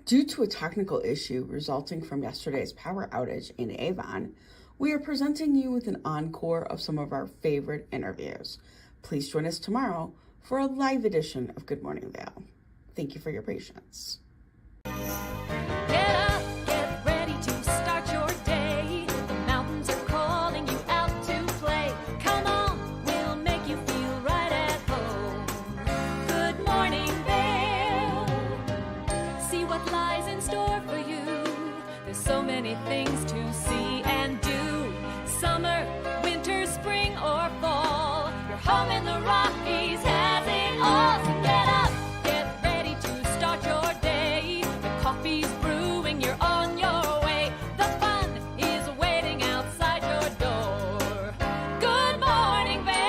Due to a technical issue resulting from yesterday's power outage in Avon, we are presenting you with an encore of some of our favorite interviews. Please join us tomorrow for a live edition of Good Morning Vail. Thank you for your patience. Get up, get ready to start your day. The mountains are calling you out to play. Come on, we'll make you feel right at home. Good morning, Vail. See what lies in store for you. There's so many things to see and do. Summer, winter, spring, or fall. Your home in the Rockies has it all. So get up, get ready to start your day. The coffee's brewing, you're on your way. The fun is waiting outside your door. Good morning, Vail.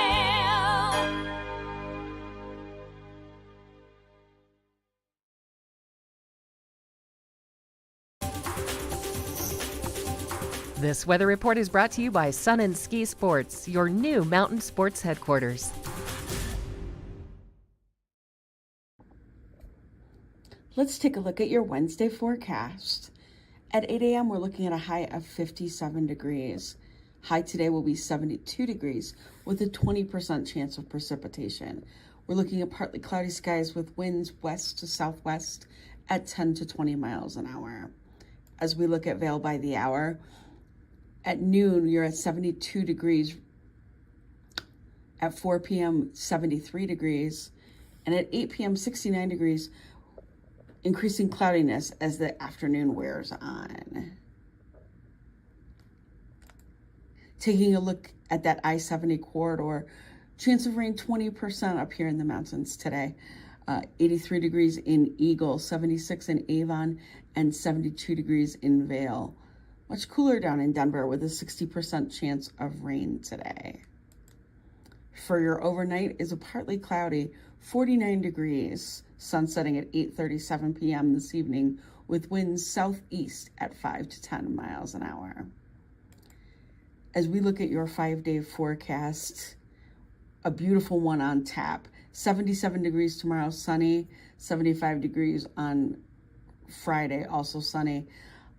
This weather report is brought to you by Sun and Ski Sports, your new mountain sports headquarters. Let's take a look at your Wednesday forecast. At 8 a.m., we're looking at a high of 57 degrees. High today will be 72 degrees with a 20% chance of precipitation. We're looking at partly cloudy skies with winds west to southwest at 10 to 20 miles an hour. As we look at Vail by the hour, at noon, you're at 72 degrees. At 4 p.m., 73 degrees. And at 8 p.m., 69 degrees, increasing cloudiness as the afternoon wears on. Taking a look at that I-70 corridor, chance of rain 20% up here in the mountains today. 83 degrees in Eagle, 76 in Avon, and 72 degrees in Vail. Much cooler down in Denver with a 60% chance of rain today. For your overnight is a partly cloudy, 49 degrees, sun setting at 8:37 p.m. this evening with winds southeast at 5 to 10 miles an hour. As we look at your 5-day forecast, a beautiful one on tap. 77 degrees tomorrow, sunny. 75 degrees on Friday, also sunny.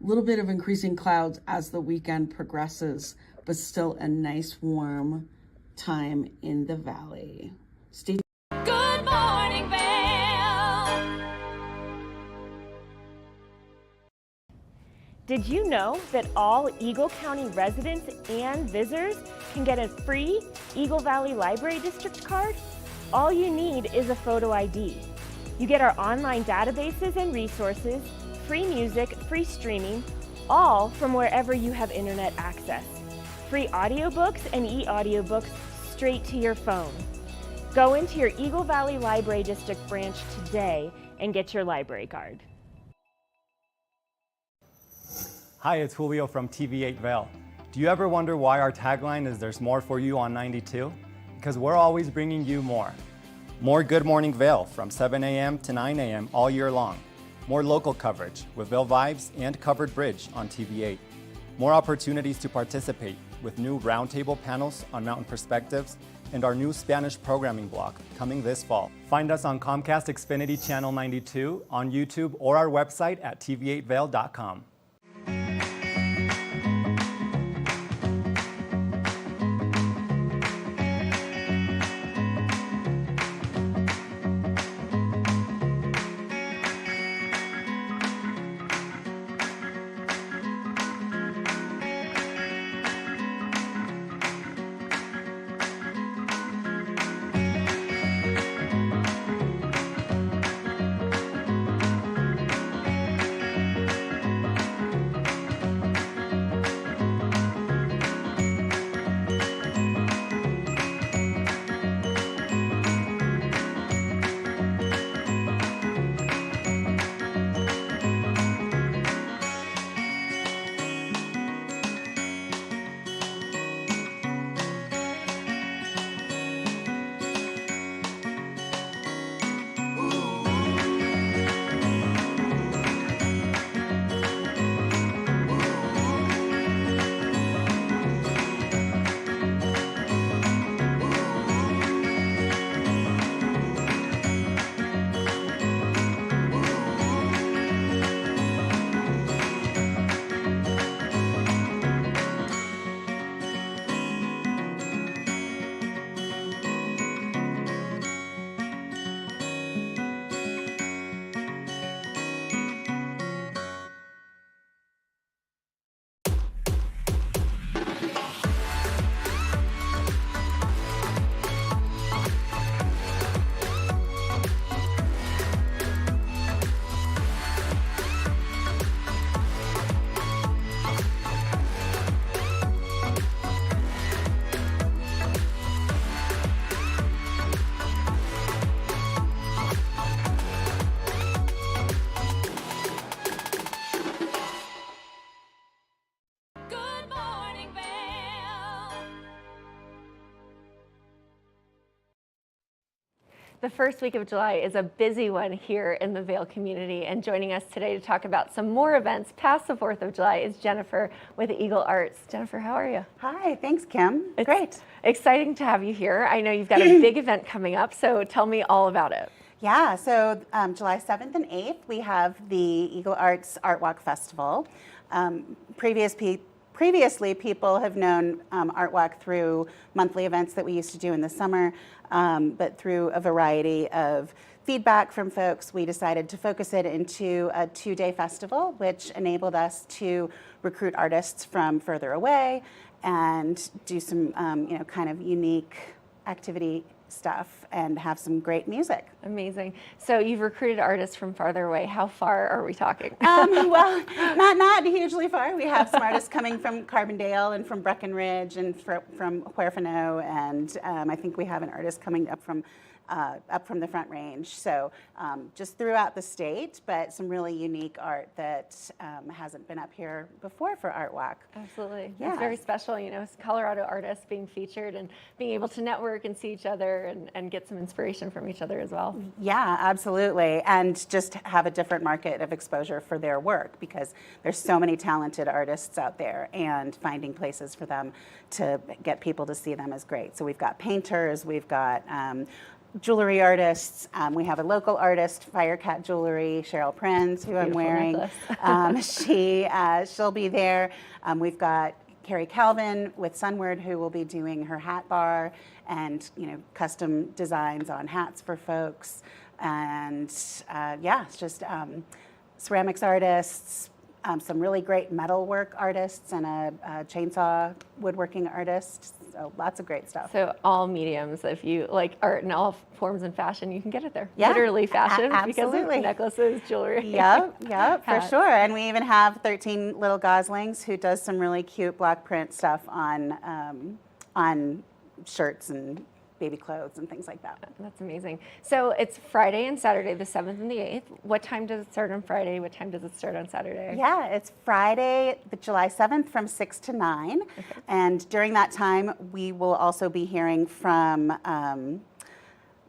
A little bit of increasing clouds as the weekend progresses, but still a nice warm time in the valley. Stay tuned. Good morning, Vail. Did you know that all Eagle County residents and visitors can get a free Eagle Valley Library District card? All you need is a photo ID. You get our online databases and resources, free music, free streaming, all from wherever you have internet access. Free audiobooks and e-audiobooks straight to your phone. Go into your Eagle Valley Library District branch today and get your library card. Hi, it's Julio from TV8 Vail. Do you ever wonder why our tagline is "There's more for you on 92"? Because we're always bringing you more. More Good Morning Vail from 7 a.m. to 9 a.m. all year long. More local coverage with Vail Vibes and Covered Bridge on TV8. More opportunities to participate with new roundtable panels on mountain perspectives and our new Spanish programming block coming this fall. Find us on Comcast Xfinity Channel 92, on YouTube, or our website at tv8vail.com. The first week of July is a busy one here in the Vail community, and joining us today to talk about some more events past the 4th of July is Jennifer with Eagle Arts. Jennifer, how are you? Hi, thanks, Kim. It's Great. Exciting to have you here. I know you've got a big event coming up, so tell me all about it. Yeah, so July 7th and 8th, we have the Eagle Arts Art Walk Festival. Previously, people have known Art Walk through monthly events that we used to do in the summer, but through a variety of feedback from folks, we decided to focus it into a 2-day festival, which enabled us to recruit artists from further away and do some kind of unique activity stuff and have some great music. Amazing. So you've recruited artists from farther away. How far are we talking? Well, not hugely far. We have some artists coming from Carbondale and from Breckenridge and from Huerfano, and I think we have an artist coming up from the Front Range. So just throughout the state, but some really unique art that hasn't been up here before for Art Walk. Absolutely. Yeah. It's very special, Colorado artists being featured and being able to network and see each other and get some inspiration from each other as well. Yeah, absolutely. And just have a different market of exposure for their work, because there's so many talented artists out there, and finding places for them to get people to see them is great. So we've got painters, we've got jewelry artists. We have a local artist, Firecat Jewelry, Cheryl Prinz, who I'm wearing. She'll be there. We've got Carrie Calvin with Sunward, who will be doing her hat bar and custom designs on hats for folks. And it's just ceramics artists, some really great metalwork artists, and a chainsaw woodworking artist. So lots of great stuff. So all mediums, if you like art in all forms and fashion, you can get it there. Yeah, Literally fashion, absolutely. because of necklaces, jewelry. Yep, for sure. And we even have 13 Little Goslings, who does some really cute block print stuff on shirts and baby clothes and things like that. That's amazing. So it's Friday and Saturday, the 7th and the 8th. What time does it start on Friday? What time does it start on Saturday? Yeah, it's Friday, the July 7th from 6 to 9. Okay. And during that time, we will also be hearing from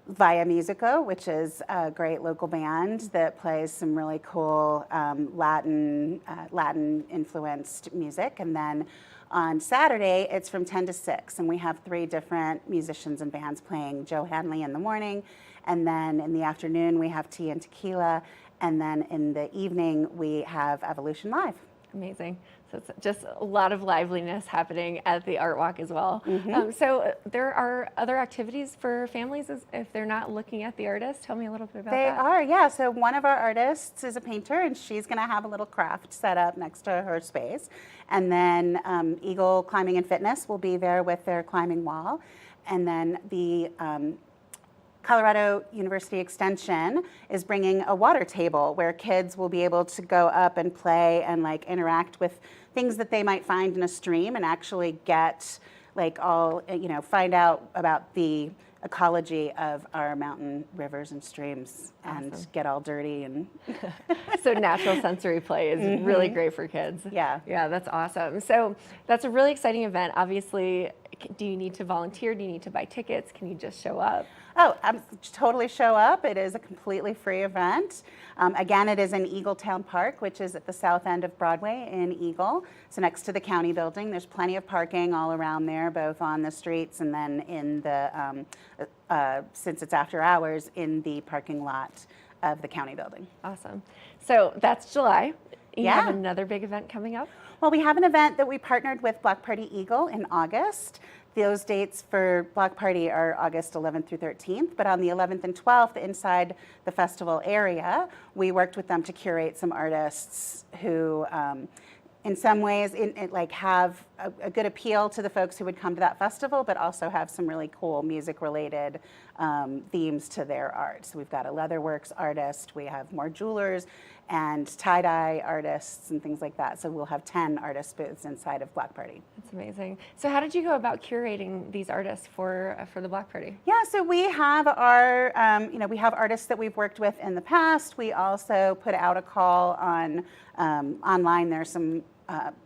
Via Musico, which is a great local band that plays some really cool Latin influenced music. And then on Saturday, it's from 10 to 6, and we have 3 different musicians and bands playing. Joe Hanley in the morning, and then in the afternoon we have Tea and Tequila, and then in the evening we have Evolution Live. Amazing. So it's just a lot of liveliness happening at the Art Walk as well. Mm-hmm. So there are other activities for families if they're not looking at the artist. Tell me a little bit about that. They are, yeah. So one of our artists is a painter, and she's going to have a little craft set up next to her space. And then Eagle Climbing and Fitness will be there with their climbing wall. And then the Colorado University Extension is bringing a water table where kids will be able to go up and play and interact with things that they might find in a stream, and actually get find out about the ecology of our mountain rivers and streams. Awesome. And get all dirty and so natural sensory play is really great for kids. Yeah, that's awesome. So that's a really exciting event. Obviously, do you need to volunteer? Do you need to buy tickets? Can you just show up? Oh, totally show up. It is a completely free event. Again, it is in Eagletown Park, which is at the south end of Broadway in Eagle. So next to the county building. There's plenty of parking all around there, both on the streets and then in the, since it's after hours, in the parking lot of the county building. Awesome. So that's July. You Yeah. have another big event coming up? Well, we have an event that we partnered with Block Party Eagle in August. Those dates for Block Party are August 11th through 13th, but on the 11th and 12th inside the festival area, we worked with them to curate some artists who in some ways have a good appeal to the folks who would come to that festival, but also have some really cool music related themes to their art. So we've got a leatherworks artist, we have more jewelers and tie-dye artists and things like that. So we'll have 10 artist booths inside of Block Party. That's amazing. So how did you go about curating these artists for the Block Party? Yeah, so we have our, we have artists that we've worked with in the past. We also put out a call on online. There's some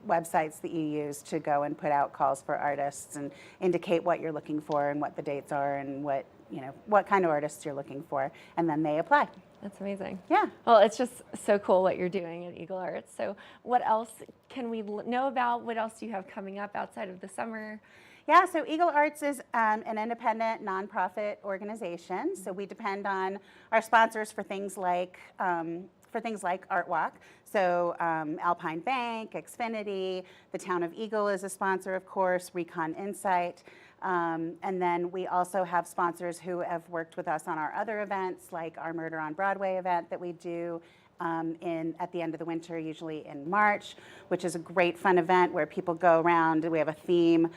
websites that you use to go and put out calls for artists and indicate what you're looking for and what the dates are and what what kind of artists you're looking for, and then they apply. That's amazing. Yeah. Well, it's just so cool what you're doing at Eagle Arts. So what else can we know about? What else do you have coming up outside of the summer? Yeah, so Eagle Arts is an independent nonprofit organization. So we depend on our sponsors for things like Art Walk. So Alpine Bank, Xfinity, the Town of Eagle is a sponsor, of course, Recon Insight. And then we also have sponsors who have worked with us on our other events, like our Murder on Broadway event that we do at the end of the winter, usually in March, which is a great fun event where people go around. We have a theme.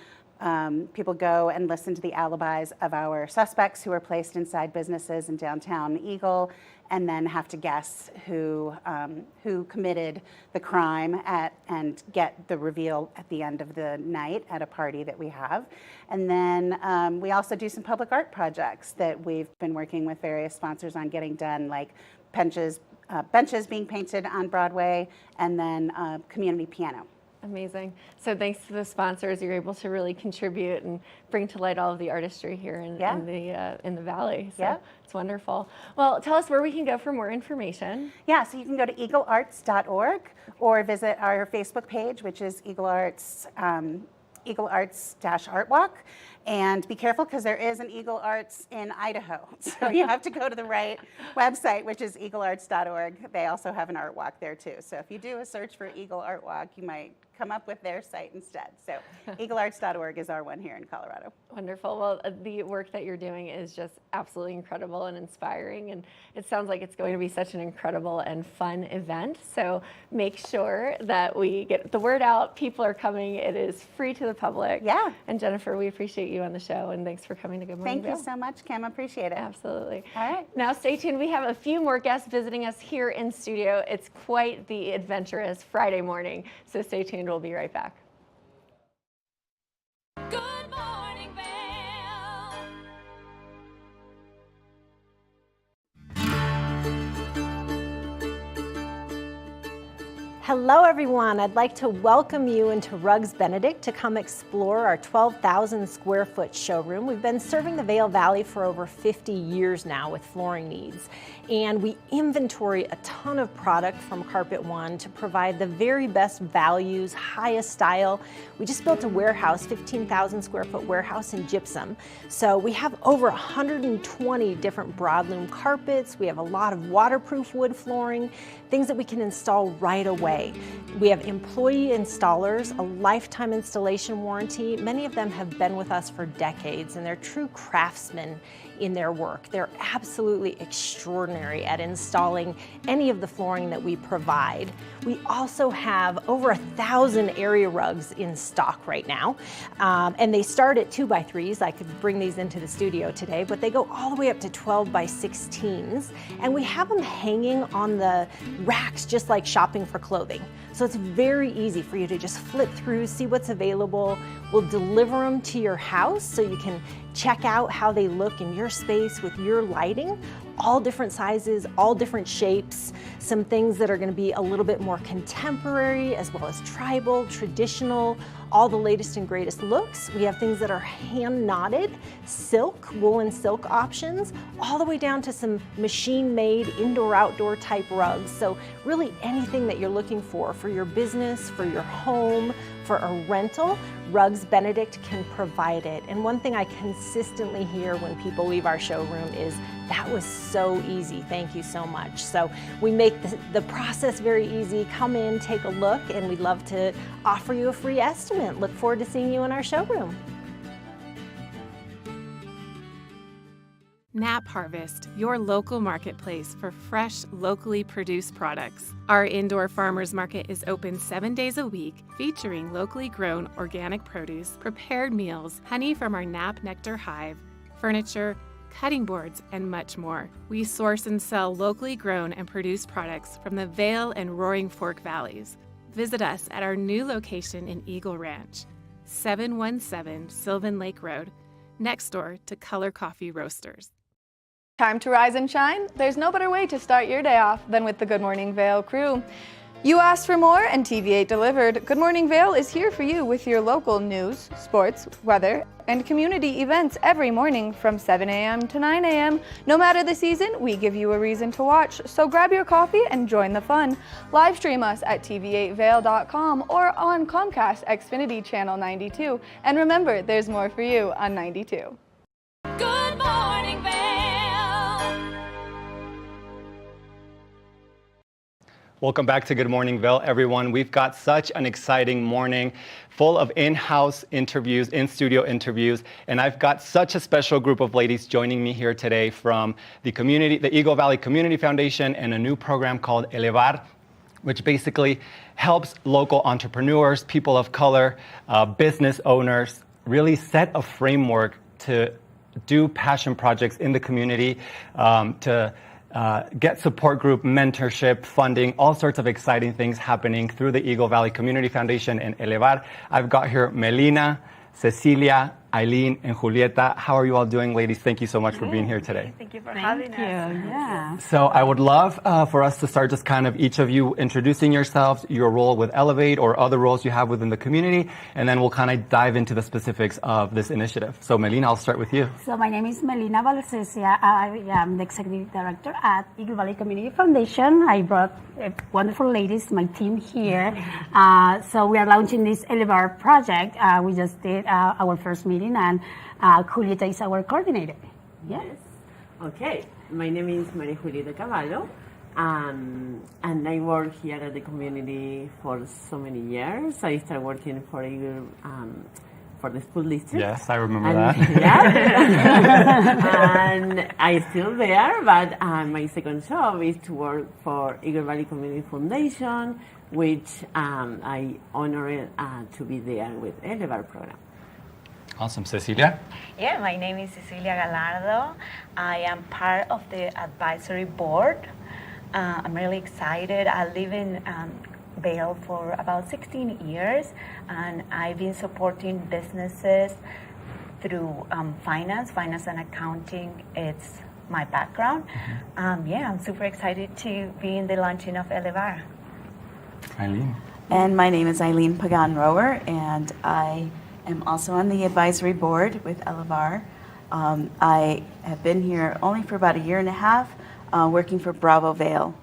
People go and listen to the alibis of our suspects who are placed inside businesses in downtown Eagle, and then have to guess who committed the crime and get the reveal at the end of the night at a party that we have. And then we also do some public art projects that we've been working with various sponsors on getting done, like benches being painted on Broadway, and then community piano. Amazing. So thanks to the sponsors, you're able to really contribute and bring to light all of the artistry here in the Valley. So it's wonderful. Well, tell us where we can go for more information. Yeah, so you can go to eaglearts.org or visit our Facebook page, which is Eagle Arts Art Walk. And be careful, because there is an Eagle Arts in Idaho. So you have to go to the right website, which is eaglearts.org. They also have an art walk there too. So if you do a search for Eagle Art Walk, you might come up with their site instead. So eaglearts.org is our one here in Colorado. Wonderful. Well, the work that you're doing is just absolutely incredible and inspiring, and it sounds like it's going to be such an incredible and fun event. So make sure that we get the word out. People are coming. It is free to the public. Yeah. And Jennifer, we appreciate you on the show, and thanks for coming to Good Morning Thank Vail. you so much, Kim. Appreciate it. Absolutely. All right. Now stay tuned. We have a few more guests visiting us here in studio. It's quite the adventurous Friday morning, so stay tuned. We'll be right back. Good morning, Vail. Hello everyone, I'd like to welcome you into Rugs Benedict to come explore our 12,000 square foot showroom. We've been serving the Vail Valley for over 50 years now with flooring needs, and we inventory a ton of product from Carpet One to provide the very best values, highest style. We just built a warehouse, 15,000 square foot warehouse in gypsum. So we have over 120 different broadloom carpets. We have a lot of waterproof wood flooring, things that we can install right away. We have employee installers, a lifetime installation warranty. Many of them have been with us for decades, and they're true craftsmen in their work. They're absolutely extraordinary at installing any of the flooring that we provide. We also have over 1,000 area rugs in stock right now, and they start at 2x3s. I could bring these into the studio today, but they go all the way up to 12x16s, and we have them hanging on the racks just like shopping for clothing. So it's very easy for you to just flip through, see what's available. We'll deliver them to your house so you can check out how they look in your space with your lighting. All different sizes, all different shapes, some things that are going to be a little bit more contemporary, as well as tribal, traditional, all the latest and greatest looks. We have things that are hand knotted, silk, woolen silk options, all the way down to some machine made indoor outdoor type rugs. So really anything that you're looking for your business, for your home, for a rental, Rugs Benedict can provide it. And one thing I consistently hear when people leave our showroom is, that was so easy, thank you so much. So we make the process very easy. Come in, take a look, and we'd love to offer you a free estimate. Look forward to seeing you in our showroom. Nap Harvest, your local marketplace for fresh, locally produced products. Our indoor farmers market is open 7 days a week, featuring locally grown organic produce, prepared meals, honey from our Nap Nectar hive, furniture, cutting boards, and much more. We source and sell locally grown and produced products from the Vail and Roaring Fork valleys. Visit us at our new location in Eagle Ranch, 717 Sylvan Lake Road, next door to Color Coffee Roasters. Time to rise and shine? There's no better way to start your day off than with the Good Morning Vail crew. You asked for more and TV8 delivered. Good Morning Vail is here for you with your local news, sports, weather, and community events every morning from 7 a.m. to 9 a.m. No matter the season, we give you a reason to watch, so grab your coffee and join the fun. Live stream us at tv8vail.com or on Comcast Xfinity Channel 92. And remember, there's more for you on 92. Good morning, Vail. Welcome back to Good Morning Vail, everyone. We've got such an exciting morning full of in-house interviews, in-studio interviews, and I've got such a special group of ladies joining me here today from the Eagle Valley Community Foundation and a new program called Elevar, which basically helps local entrepreneurs, people of color, business owners really set a framework to do passion projects in the community, to get support group, mentorship, funding, all sorts of exciting things happening through the Eagle Valley Community Foundation and Elevar. I've got here Melina, Cecilia, Eileen, and Julieta. How are you all doing, ladies? Thank you so much for being here today. Thank you for having us. Yeah. So I would love for us to start just kind of each of you introducing yourselves, your role with Elevate or other roles you have within the community, and then we'll kind of dive into the specifics of this initiative. So Melina, I'll start with you. So my name is Melina Valcesia. I am the Executive Director at Eagle Valley Community Foundation. I brought wonderful ladies, my team here. So we are launching this Elevar project. We just did our first meeting, and Julieta is our coordinator. Yes. Okay, my name is Maria Julieta Cavallo, and I work here at the community for so many years. I started working for for the school district. Yes, I remember that. Yeah. And I'm still there, but my second job is to work for Eagle Valley Community Foundation, which I honor to be there with Elevar program. Awesome. Cecilia? Yeah, my name is Cecilia Gallardo. I am part of the advisory board. I'm really excited. I live in Vail for about 16 years, and I've been supporting businesses through finance and accounting. It's my background. Yeah, I'm super excited to be in the launching of Elevar. Eileen? And my name is Eileen Pagan-Rower, and I am also on the advisory board with Elevar. I have been here only for about a year and a half, working for Bravo Vail.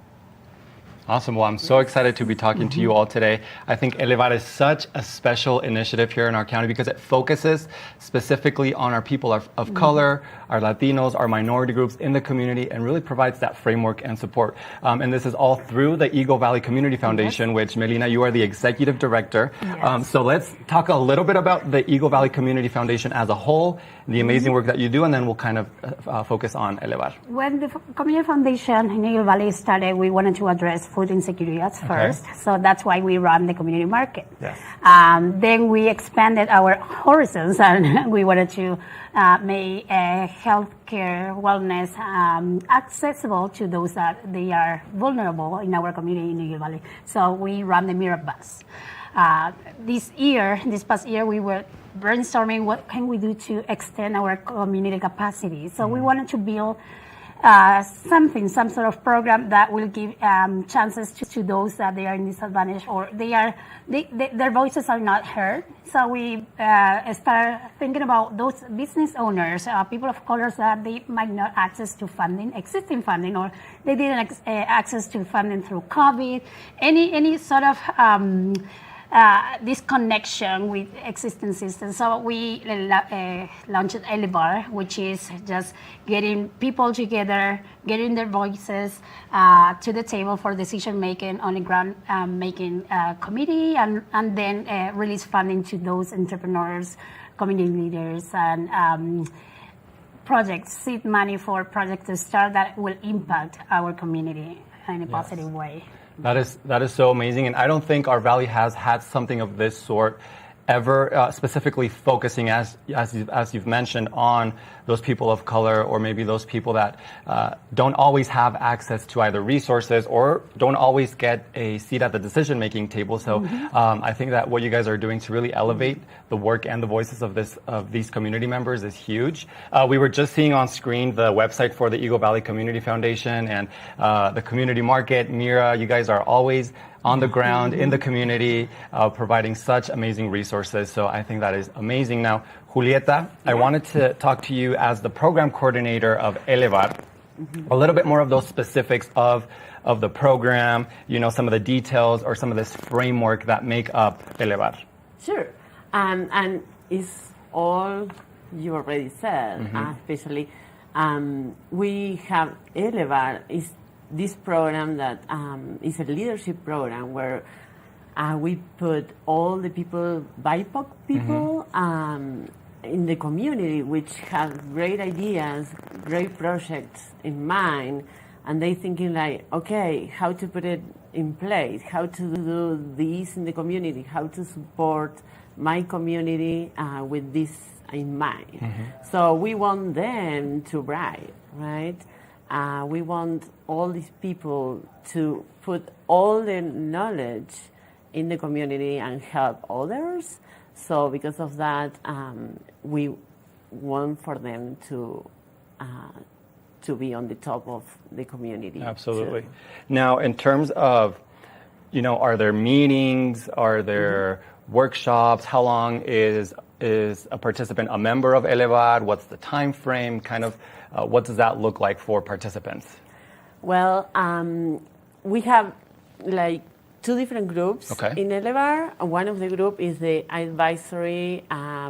Awesome. Well, I'm so excited to be talking to you all today. I think Elevar is such a special initiative here in our county because it focuses specifically on our people of color, our Latinos, our minority groups in the community, and really provides that framework and support. And this is all through the Eagle Valley Community Foundation, which, Melina, you are the executive director. Yes. So let's talk a little bit about the Eagle Valley Community Foundation as a whole, the amazing work that you do, and then we'll kind of focus on Elevar. When the Community Foundation in Eagle Valley started, we wanted to address food insecurity at first. So that's why we run the community market. Yes. Then we expanded our horizons, and we wanted to make healthcare, wellness accessible to those that they are vulnerable in our community in Eagle Valley. So we run the Mirror Bus. This past year, we were brainstorming what can we do to extend our community capacity. So we wanted to build some sort of program that will give chances to those that they are in disadvantage or their voices are not heard. So we start thinking about those business owners, people of color that they might not access to funding, existing funding, or they didn't access to funding through COVID, any sort of this connection with existing systems. So we launched Elevar, which is just getting people together, getting their voices to the table for decision making on a grant making committee, and then release funding to those entrepreneurs, community leaders, and projects, seed money for projects to start that will impact our community in a positive way. That is so amazing, and I don't think our valley has had something of this sort ever, specifically focusing, as you've mentioned, on those people of color, or maybe those people that don't always have access to either resources or don't always get a seat at the decision-making table. So I think that what you guys are doing to really elevate the work and the voices of these community members is huge. We were just seeing on screen the website for the Eagle Valley Community Foundation and the community market. Mira, you guys are always on the ground, in the community, providing such amazing resources. So I think that is amazing. Now, Julieta, I wanted to talk to you as the program coordinator of Elevar, a little bit more of those specifics of the program, some of the details or some of this framework that make up Elevar. Sure. And it's all you already said, especially we have Elevar is this program that is a leadership program where we put all the people, BIPOC people, in the community, which have great ideas, great projects in mind, and they thinking like, okay, how to put it in place, how to do this in the community, how to support my community with this in mind. So we want them to write, right? We want all these people to put all their knowledge in the community and help others. So because of that, we want for them to be on the top of the community. Absolutely. Now, in terms of, are there meetings? Are there workshops? How long is a participant a member of Elevar? What's the time frame? Kind of, what does that look like for participants? Well, we have like two different groups in Elevar. One of the group is the advisory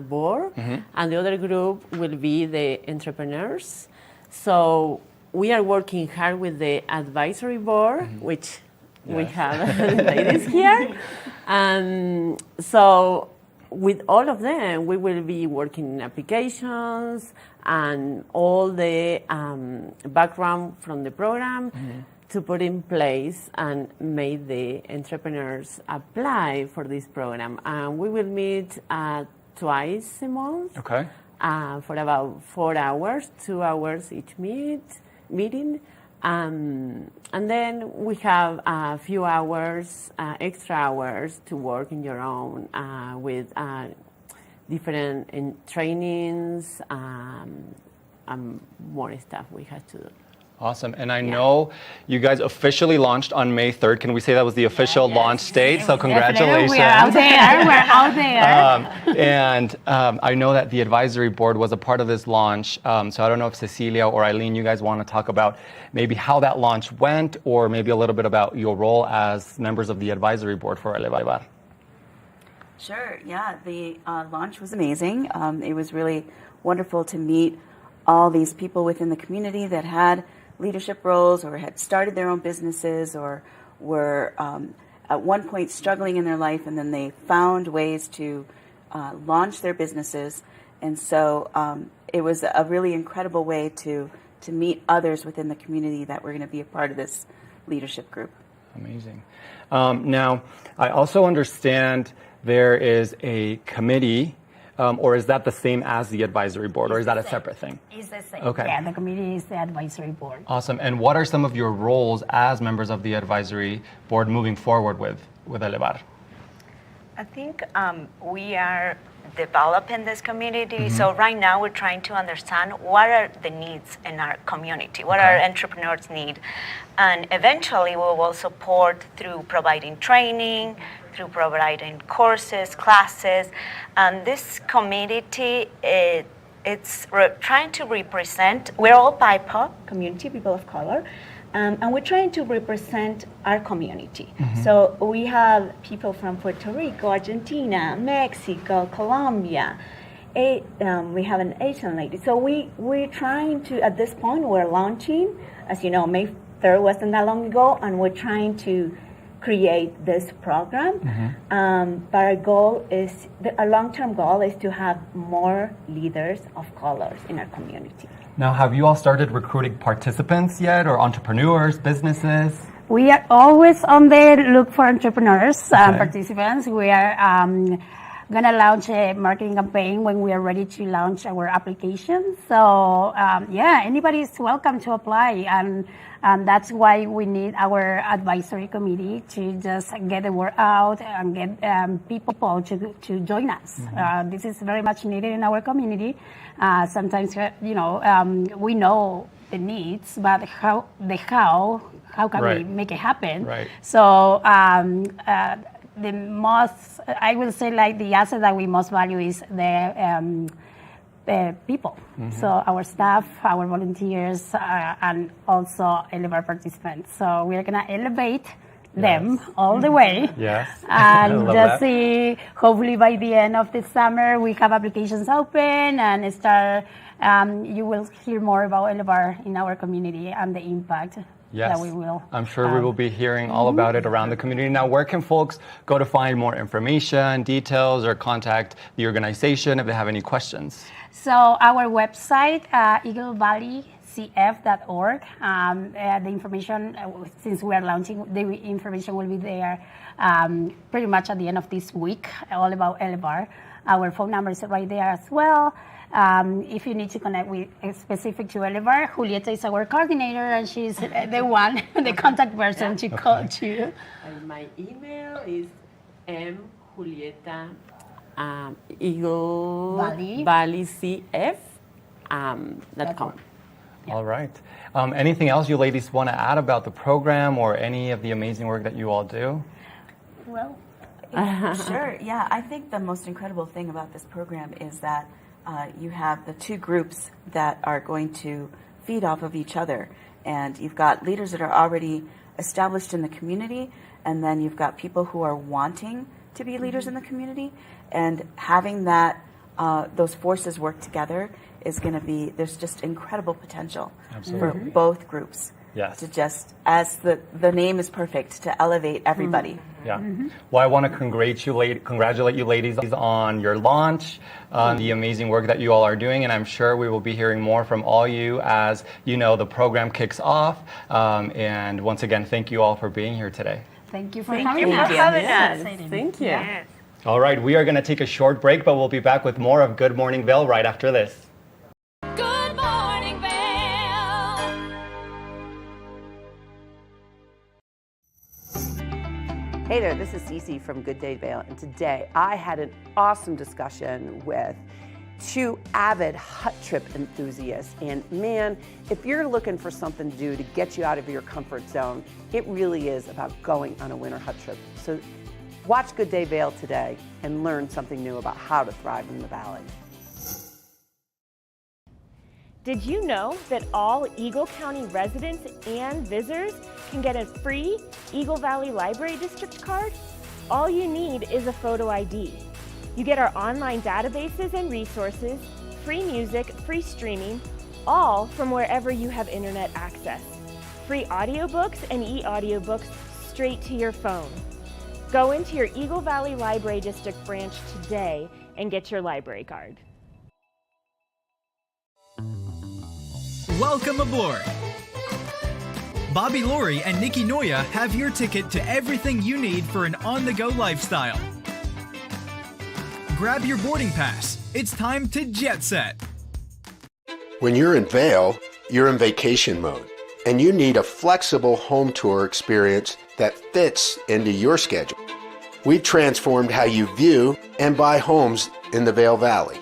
board, and the other group will be the entrepreneurs. So we are working hard with the advisory board, which we have ladies here. So with all of them, we will be working in applications and all the background from the program to put in place and make the entrepreneurs apply for this program. And we will meet twice a month for about 4 hours, 2 hours each meeting. And then we have a few hours, extra hours to work in your own with different trainings and more stuff we have to do. Awesome. And I know you guys officially launched on May 3rd. Can we say that was the official launch date? So congratulations. We're out there. We're out there. And I know that the advisory board was a part of this launch. So I don't know if Cecilia or Eileen, you guys want to talk about maybe how that launch went, or maybe a little bit about your role as members of the advisory board for Elevar. Sure. Yeah, the launch was amazing. It was really wonderful to meet all these people within the community that had leadership roles or had started their own businesses or were at one point struggling in their life, and then they found ways to launch their businesses. And so it was a really incredible way to meet others within the community that were going to be a part of this leadership group. Amazing. Now, I also understand there is a committee, or is that the same as the advisory board, or is that a separate thing? It's the same. Okay. Yeah, the committee is the advisory board. Awesome. And what are some of your roles as members of the advisory board moving forward with Elevar? I think we are developing this community. So right now we're trying to understand what are the needs in our community, what our entrepreneurs need. And eventually we will support through providing training, through providing courses, classes. And this community, it's trying to represent, we're all BIPOC, community, people of color, and we're trying to represent our community. So we have people from Puerto Rico, Argentina, Mexico, Colombia. We have an Asian lady. So we're trying to, at this point, we're launching, as you know, May 3rd wasn't that long ago, and we're trying to create this program. But our goal is, our long-term goal is to have more leaders of colors in our community. Now, have you all started recruiting participants yet, or entrepreneurs, businesses? We are always on the look for entrepreneurs, participants. We are going to launch a marketing campaign when we are ready to launch our application. So, anybody is welcome to apply. And that's why we need our advisory committee to just get the word out and get people to join us. This is very much needed in our community. Sometimes, we know the needs, but how how can we make it happen? Right. So the most, I will say, like the asset that we most value is the people. So our staff, our volunteers, and also Elevar participants. So we're gonna elevate them all the way. Yes. And just see, hopefully by the end of the summer, we have applications open and start, you will hear more about Elevar in our community and the impact that we will. I'm sure we will be hearing all about it around the community. Now, where can folks go to find more information, details, or contact the organization if they have any questions? So our website, eaglevalleycf.org. The information, since we are launching, the information will be there pretty much at the end of this week, all about Elevar. Our phone number is right there as well. If you need to connect with specific to Elevar, Julieta is our coordinator, and she's the one, the contact person to call to. And my email is mjulieta eaglevalleycf.com. All right. Anything else you ladies want to add about the program or any of the amazing work that you all do? Well, sure. Yeah, I think the most incredible thing about this program is that you have the two groups that are going to feed off of each other. And you've got leaders that are already established in the community, and then you've got people who are wanting to be leaders in the community. And having that, those forces work together is going to be, there's just incredible potential for both groups. Yes. To just, as the name is perfect, to elevate everybody. Yeah. Well, I want to congratulate you ladies on your launch, on the amazing work that you all are doing, and I'm sure we will be hearing more from all you as, you know, the program kicks off. And once again, thank you all for being here today. Thank you for having us. Thank you. Yes. All right, we are going to take a short break, but we'll be back with more of Good Morning Vail right after this. Good morning, Vail. Hey there, this is Cece from Good Day Vail, and today I had an awesome discussion with two avid hut trip enthusiasts. And man, if you're looking for something to do to get you out of your comfort zone, it really is about going on a winter hut trip. So watch Good Day Vail today and learn something new about how to thrive in the valley. Did you know that all Eagle County residents and visitors can get a free Eagle Valley Library District card? All you need is a photo ID. You get our online databases and resources, free music, free streaming, all from wherever you have internet access. Free audiobooks and e-audiobooks straight to your phone. Go into your Eagle Valley Library District branch today and get your library card. Welcome aboard! Bobby Laurie and Nikki Noya have your ticket to everything you need for an on-the-go lifestyle. Grab your boarding pass. It's time to jet set. When you're in Vail, you're in vacation mode, and you need a flexible home tour experience that fits into your schedule. We've transformed how you view and buy homes in the Vail Valley.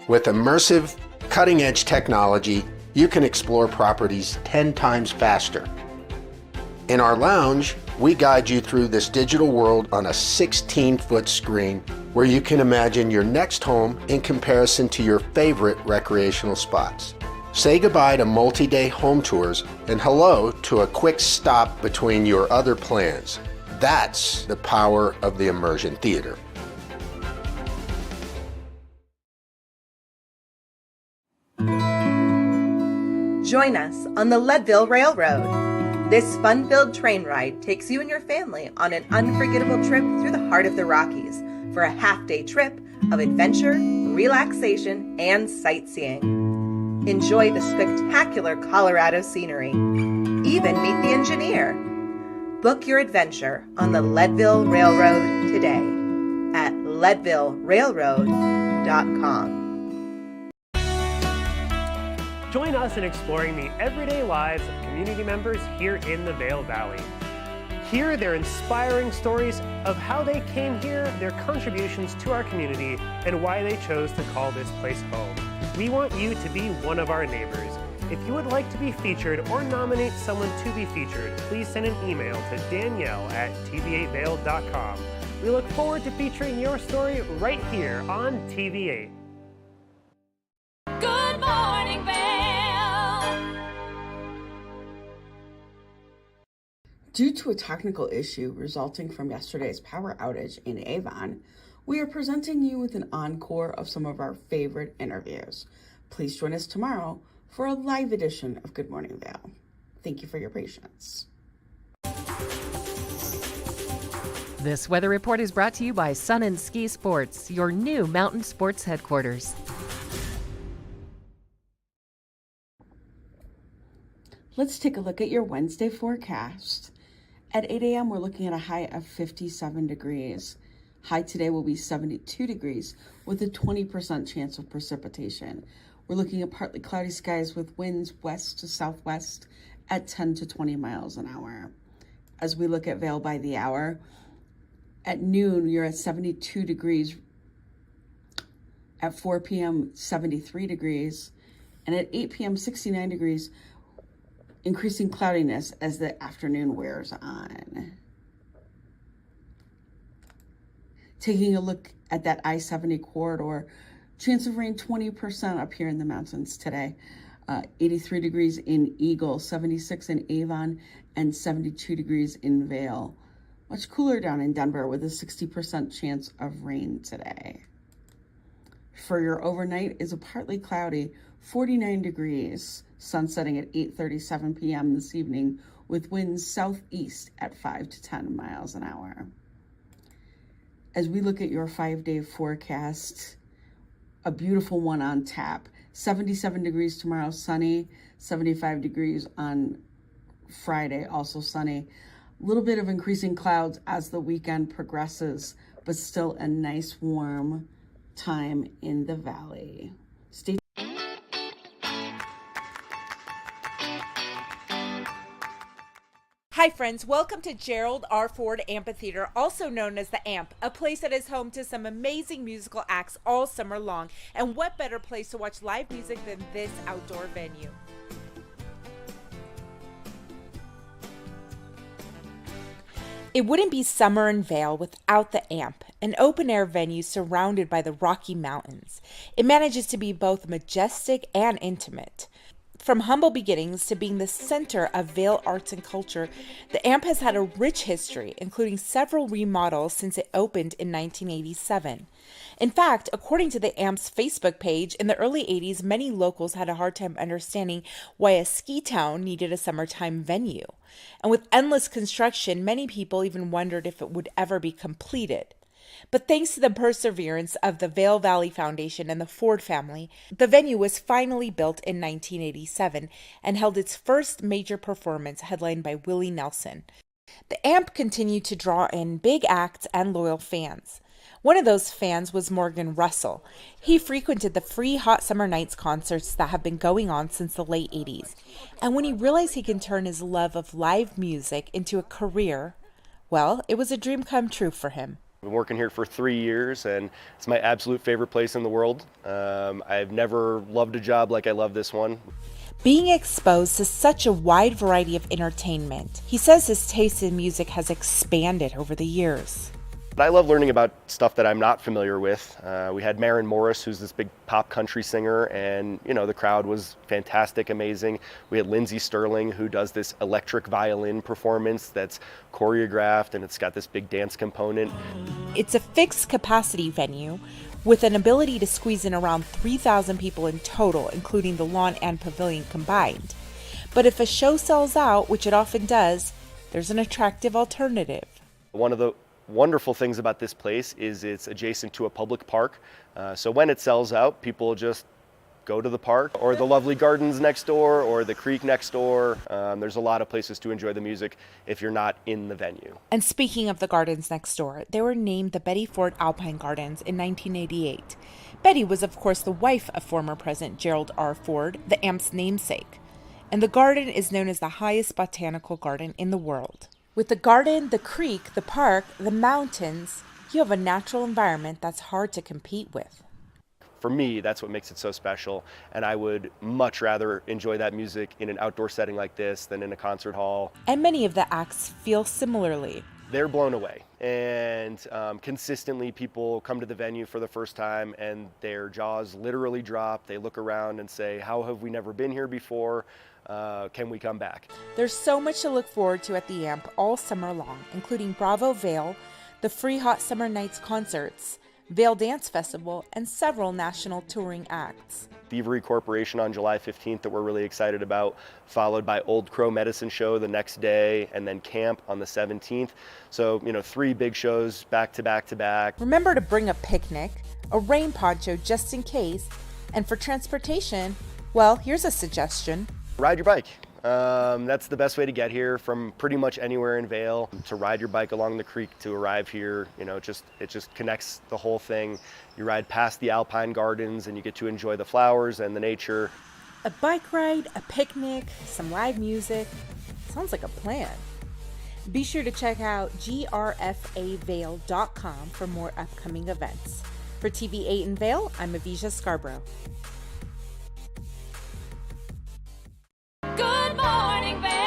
With immersive, cutting-edge technology, you can explore properties 10 times faster. In our lounge, we guide you through this digital world on a 16-foot screen where you can imagine your next home in comparison to your favorite recreational spots. Say goodbye to multi-day home tours and hello to a quick stop between your other plans. That's the power of the Immersion Theater. Join us on the Leadville Railroad. This fun-filled train ride takes you and your family on an unforgettable trip through the heart of the Rockies for a half-day trip of adventure, relaxation, and sightseeing. Enjoy the spectacular Colorado scenery. Even meet the engineer. Book your adventure on the Leadville Railroad today at leadvillerailroad.com. Join us in exploring the everyday lives of community members here in the Vail Valley. Hear their inspiring stories of how they came here, their contributions to our community, and why they chose to call this place home. We want you to be one of our neighbors. If you would like to be featured or nominate someone to be featured, please send an email to danielle@tv8vail.com. We look forward to featuring your story right here on TV8. Good morning, Vail. Due to a technical issue resulting from yesterday's power outage in Avon, we are presenting you with an encore of some of our favorite interviews. Please join us tomorrow for a live edition of Good Morning Vail. Thank you for your patience. This weather report is brought to you by Sun and Ski Sports, your new mountain sports headquarters. Let's take a look at your Wednesday forecast. At 8 a.m., we're looking at a high of 57 degrees. High today will be 72 degrees with a 20% chance of precipitation. We're looking at partly cloudy skies with winds west to southwest at 10 to 20 miles an hour. As we look at Vail by the hour, at noon, you're at 72 degrees. At 4 p.m., 73 degrees. And at 8 p.m., 69 degrees, increasing cloudiness as the afternoon wears on. Taking a look at that I-70 corridor, chance of rain 20% up here in the mountains today. 83 degrees in Eagle, 76 in Avon, and 72 degrees in Vail. Much cooler down in Denver with a 60% chance of rain today. For your overnight is a partly cloudy 49 degrees, sun setting at 8:37 p.m. this evening with winds southeast at 5 to 10 miles an hour. As we look at your 5-day forecast, a beautiful one on tap. 77 degrees tomorrow, sunny. 75 degrees on Friday, also sunny. A little bit of increasing clouds as the weekend progresses, but still a nice warm time in the valley. Stay Hi friends, welcome to Gerald R. Ford Amphitheater, also known as the AMP, a place that is home to some amazing musical acts all summer long. And what better place to watch live music than this outdoor venue? It wouldn't be summer in Vail without the AMP, an open-air venue surrounded by the Rocky Mountains. It manages to be both majestic and intimate. From humble beginnings to being the center of Vail arts and culture, the AMP has had a rich history, including several remodels since it opened in 1987. In fact, according to the AMP's Facebook page, in the early 80s, many locals had a hard time understanding why a ski town needed a summertime venue. And with endless construction, many people even wondered if it would ever be completed. But thanks to the perseverance of the Vail Valley Foundation and the Ford family, the venue was finally built in 1987 and held its first major performance headlined by Willie Nelson. The AMP continued to draw in big acts and loyal fans. One of those fans was Morgan Russell. He frequented the free Hot Summer Nights concerts that have been going on since the late 80s. And when he realized he can turn his love of live music into a career, well, it was a dream come true for him. I've been working here for 3 years, and it's my absolute favorite place in the world. I've never loved a job like I love this one. Being exposed to such a wide variety of entertainment, he says his taste in music has expanded over the years. But I love learning about stuff that I'm not familiar with. We had Maren Morris, who's this big pop country singer, and the crowd was fantastic, amazing. We had Lindsey Sterling, who does this electric violin performance that's choreographed, and it's got this big dance component. It's a fixed capacity venue with an ability to squeeze in around 3,000 people in total, including the lawn and pavilion combined. But if a show sells out, which it often does, there's an attractive alternative. One of the wonderful things about this place is it's adjacent to a public park. So when it sells out, people just go to the park or the lovely gardens next door or the creek next door. There's a lot of places to enjoy the music if you're not in the venue. And speaking of the gardens next door, they were named the Betty Ford Alpine Gardens in 1988. Betty was, of course, the wife of former President Gerald R. Ford, the AMP's namesake. And the garden is known as the highest botanical garden in the world. With the garden, the creek, the park, the mountains, you have a natural environment that's hard to compete with. for me, that's what makes it so special. And I would much rather enjoy that music in an outdoor setting like this than in a concert hall. And many of the acts feel similarly. They're blown away, and consistently people come to the venue for the first time and their jaws literally drop. They look around and say, how have we never been here before? Can we come back? There's so much to look forward to at the AMP all summer long, including Bravo Vail, the free Hot Summer Nights concerts, Vail Dance Festival, and several national touring acts. Thievery Corporation on July 15th that we're really excited about, followed by Old Crow Medicine Show the next day, and then Camp on the 17th. So, 3 big shows back to back to back. Remember to bring a picnic, a rain poncho just in case, and for transportation, well, here's a suggestion. Ride your bike. That's the best way to get here from pretty much anywhere in Vail. To ride your bike along the creek to arrive here, it just connects the whole thing. You ride past the Alpine Gardens and you get to enjoy the flowers and the nature. A bike ride, a picnic, some live music. Sounds like a plan. Be sure to check out grfavail.com for more upcoming events. For TV8 in Vail, I'm Avisha Scarborough. Good morning, Vail.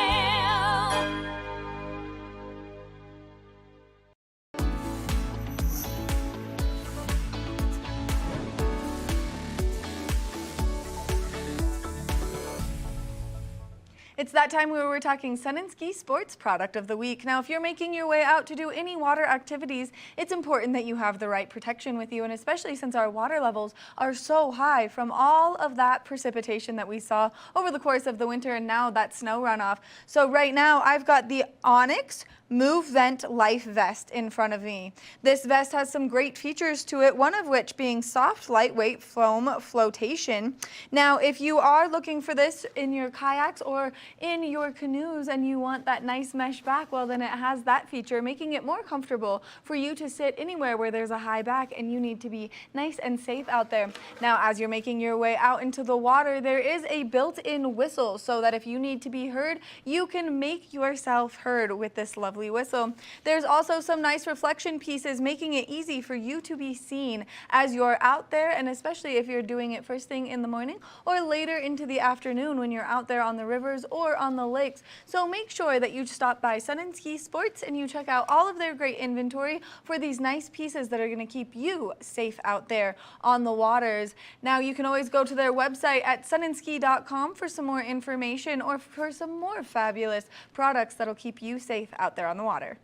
It's that time where we're talking Sun and Ski Sports Product of the Week. Now, if you're making your way out to do any water activities, it's important that you have the right protection with you, and especially since our water levels are so high from all of that precipitation that we saw over the course of the winter and now that snow runoff. So right now, I've got the Onyx Move Vent Life Vest in front of me. This vest has some great features to it, one of which being soft, lightweight foam flotation. Now, if you are looking for this in your kayaks or in your canoes and you want that nice mesh back, well, then it has that feature, making it more comfortable for you to sit anywhere where there's a high back and you need to be nice and safe out there. Now, as you're making your way out into the water, there is a built-in whistle so that if you need to be heard, you can make yourself heard with this lovely whistle. There's also some nice reflection pieces, making it easy for you to be seen as you're out there, and especially if you're doing it first thing in the morning or later into the afternoon when you're out there on the rivers or on the lakes. So make sure that you stop by Sun and Ski Sports and you check out all of their great inventory for these nice pieces that are going to keep you safe out there on the waters. Now, you can always go to their website at sunandski.com for some more information or for some more fabulous products that'll keep you safe out there on the water.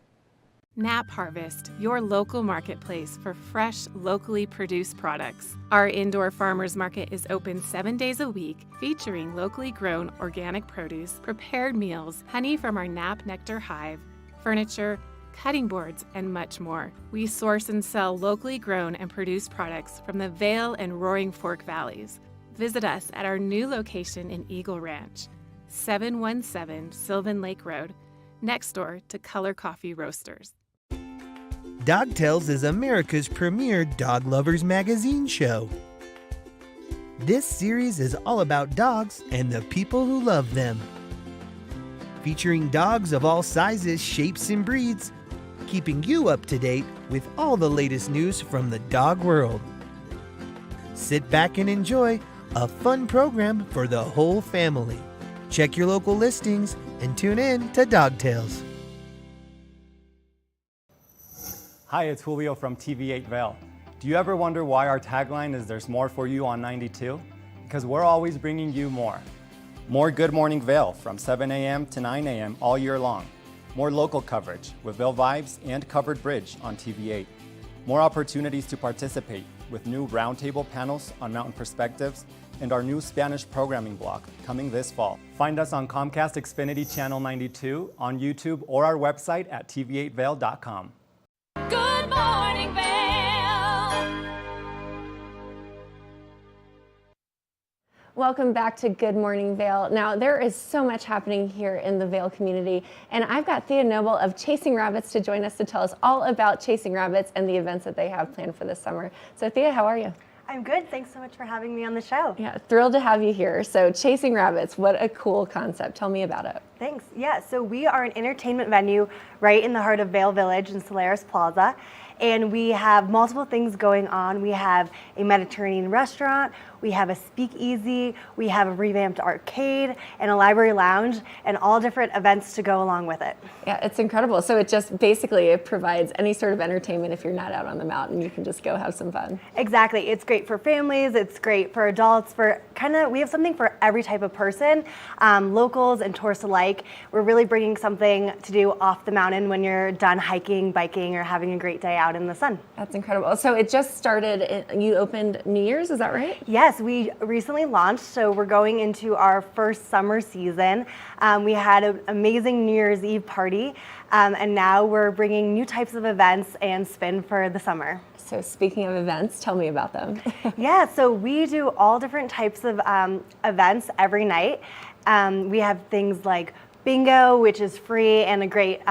Nap Harvest, your local marketplace for fresh, locally produced products. Our indoor farmers market is open 7 days a week, featuring locally grown organic produce, prepared meals, honey from our Nap Nectar hive, furniture, cutting boards, and much more. We source and sell locally grown and produced products from the Vail and Roaring Fork Valleys. Visit us at our new location in Eagle Ranch, 717 Sylvan Lake Road, next door to Color Coffee Roasters. Dog Tales is America's premier dog lovers magazine show. This series is all about dogs and the people who love them. Featuring dogs of all sizes, shapes, and breeds, keeping you up to date with all the latest news from the dog world. Sit back and enjoy a fun program for the whole family. Check your local listings and tune in to Dog Tales. Hi, it's Julio from TV8 Vail. Do you ever wonder why our tagline is "There's more for you on 92"? Because we're always bringing you more. More Good Morning Vail from 7 a.m. to 9 a.m. all year long. More local coverage with Vail Vibes and Covered Bridge on TV8. More opportunities to participate with new roundtable panels on mountain perspectives and our new Spanish programming block coming this fall. Find us on Comcast Xfinity Channel 92, on YouTube, or our website at tv8vail.com. Good morning, Vail. Welcome back to Good Morning Vail. Now, there is so much happening here in the Vail community, and I've got Thea Noble of Chasing Rabbits to join us to tell us all about Chasing Rabbits and the events that they have planned for this summer. So, Thea, how are you? I'm good. Thanks so much for having me on the show. Yeah, thrilled to have you here. So, Chasing Rabbits, what a cool concept. Tell me about it. Thanks. Yeah, so we are an entertainment venue right in the heart of Vail Village in Solaris Plaza. And we have multiple things going on. We have a Mediterranean restaurant, we have a speakeasy, we have a revamped arcade, and a library lounge, and all different events to go along with it. Yeah, it's incredible. So it just basically it provides any sort of entertainment if you're not out on the mountain. You can just go have some fun. Exactly. It's great for families, it's great for adults, for we have something for every type of person, locals and tourists alike. We're really bringing something to do off the mountain when you're done hiking, biking, or having a great day out in the sun. That's incredible. So it just started, you opened New Year's, is that right? Yes, we recently launched, so we're going into our first summer season. We had an amazing New Year's Eve party, and now we're bringing new types of events and spin for the summer. So speaking of events, tell me about them. Yeah, so we do all different types of events every night. We have things like bingo, which is free and a great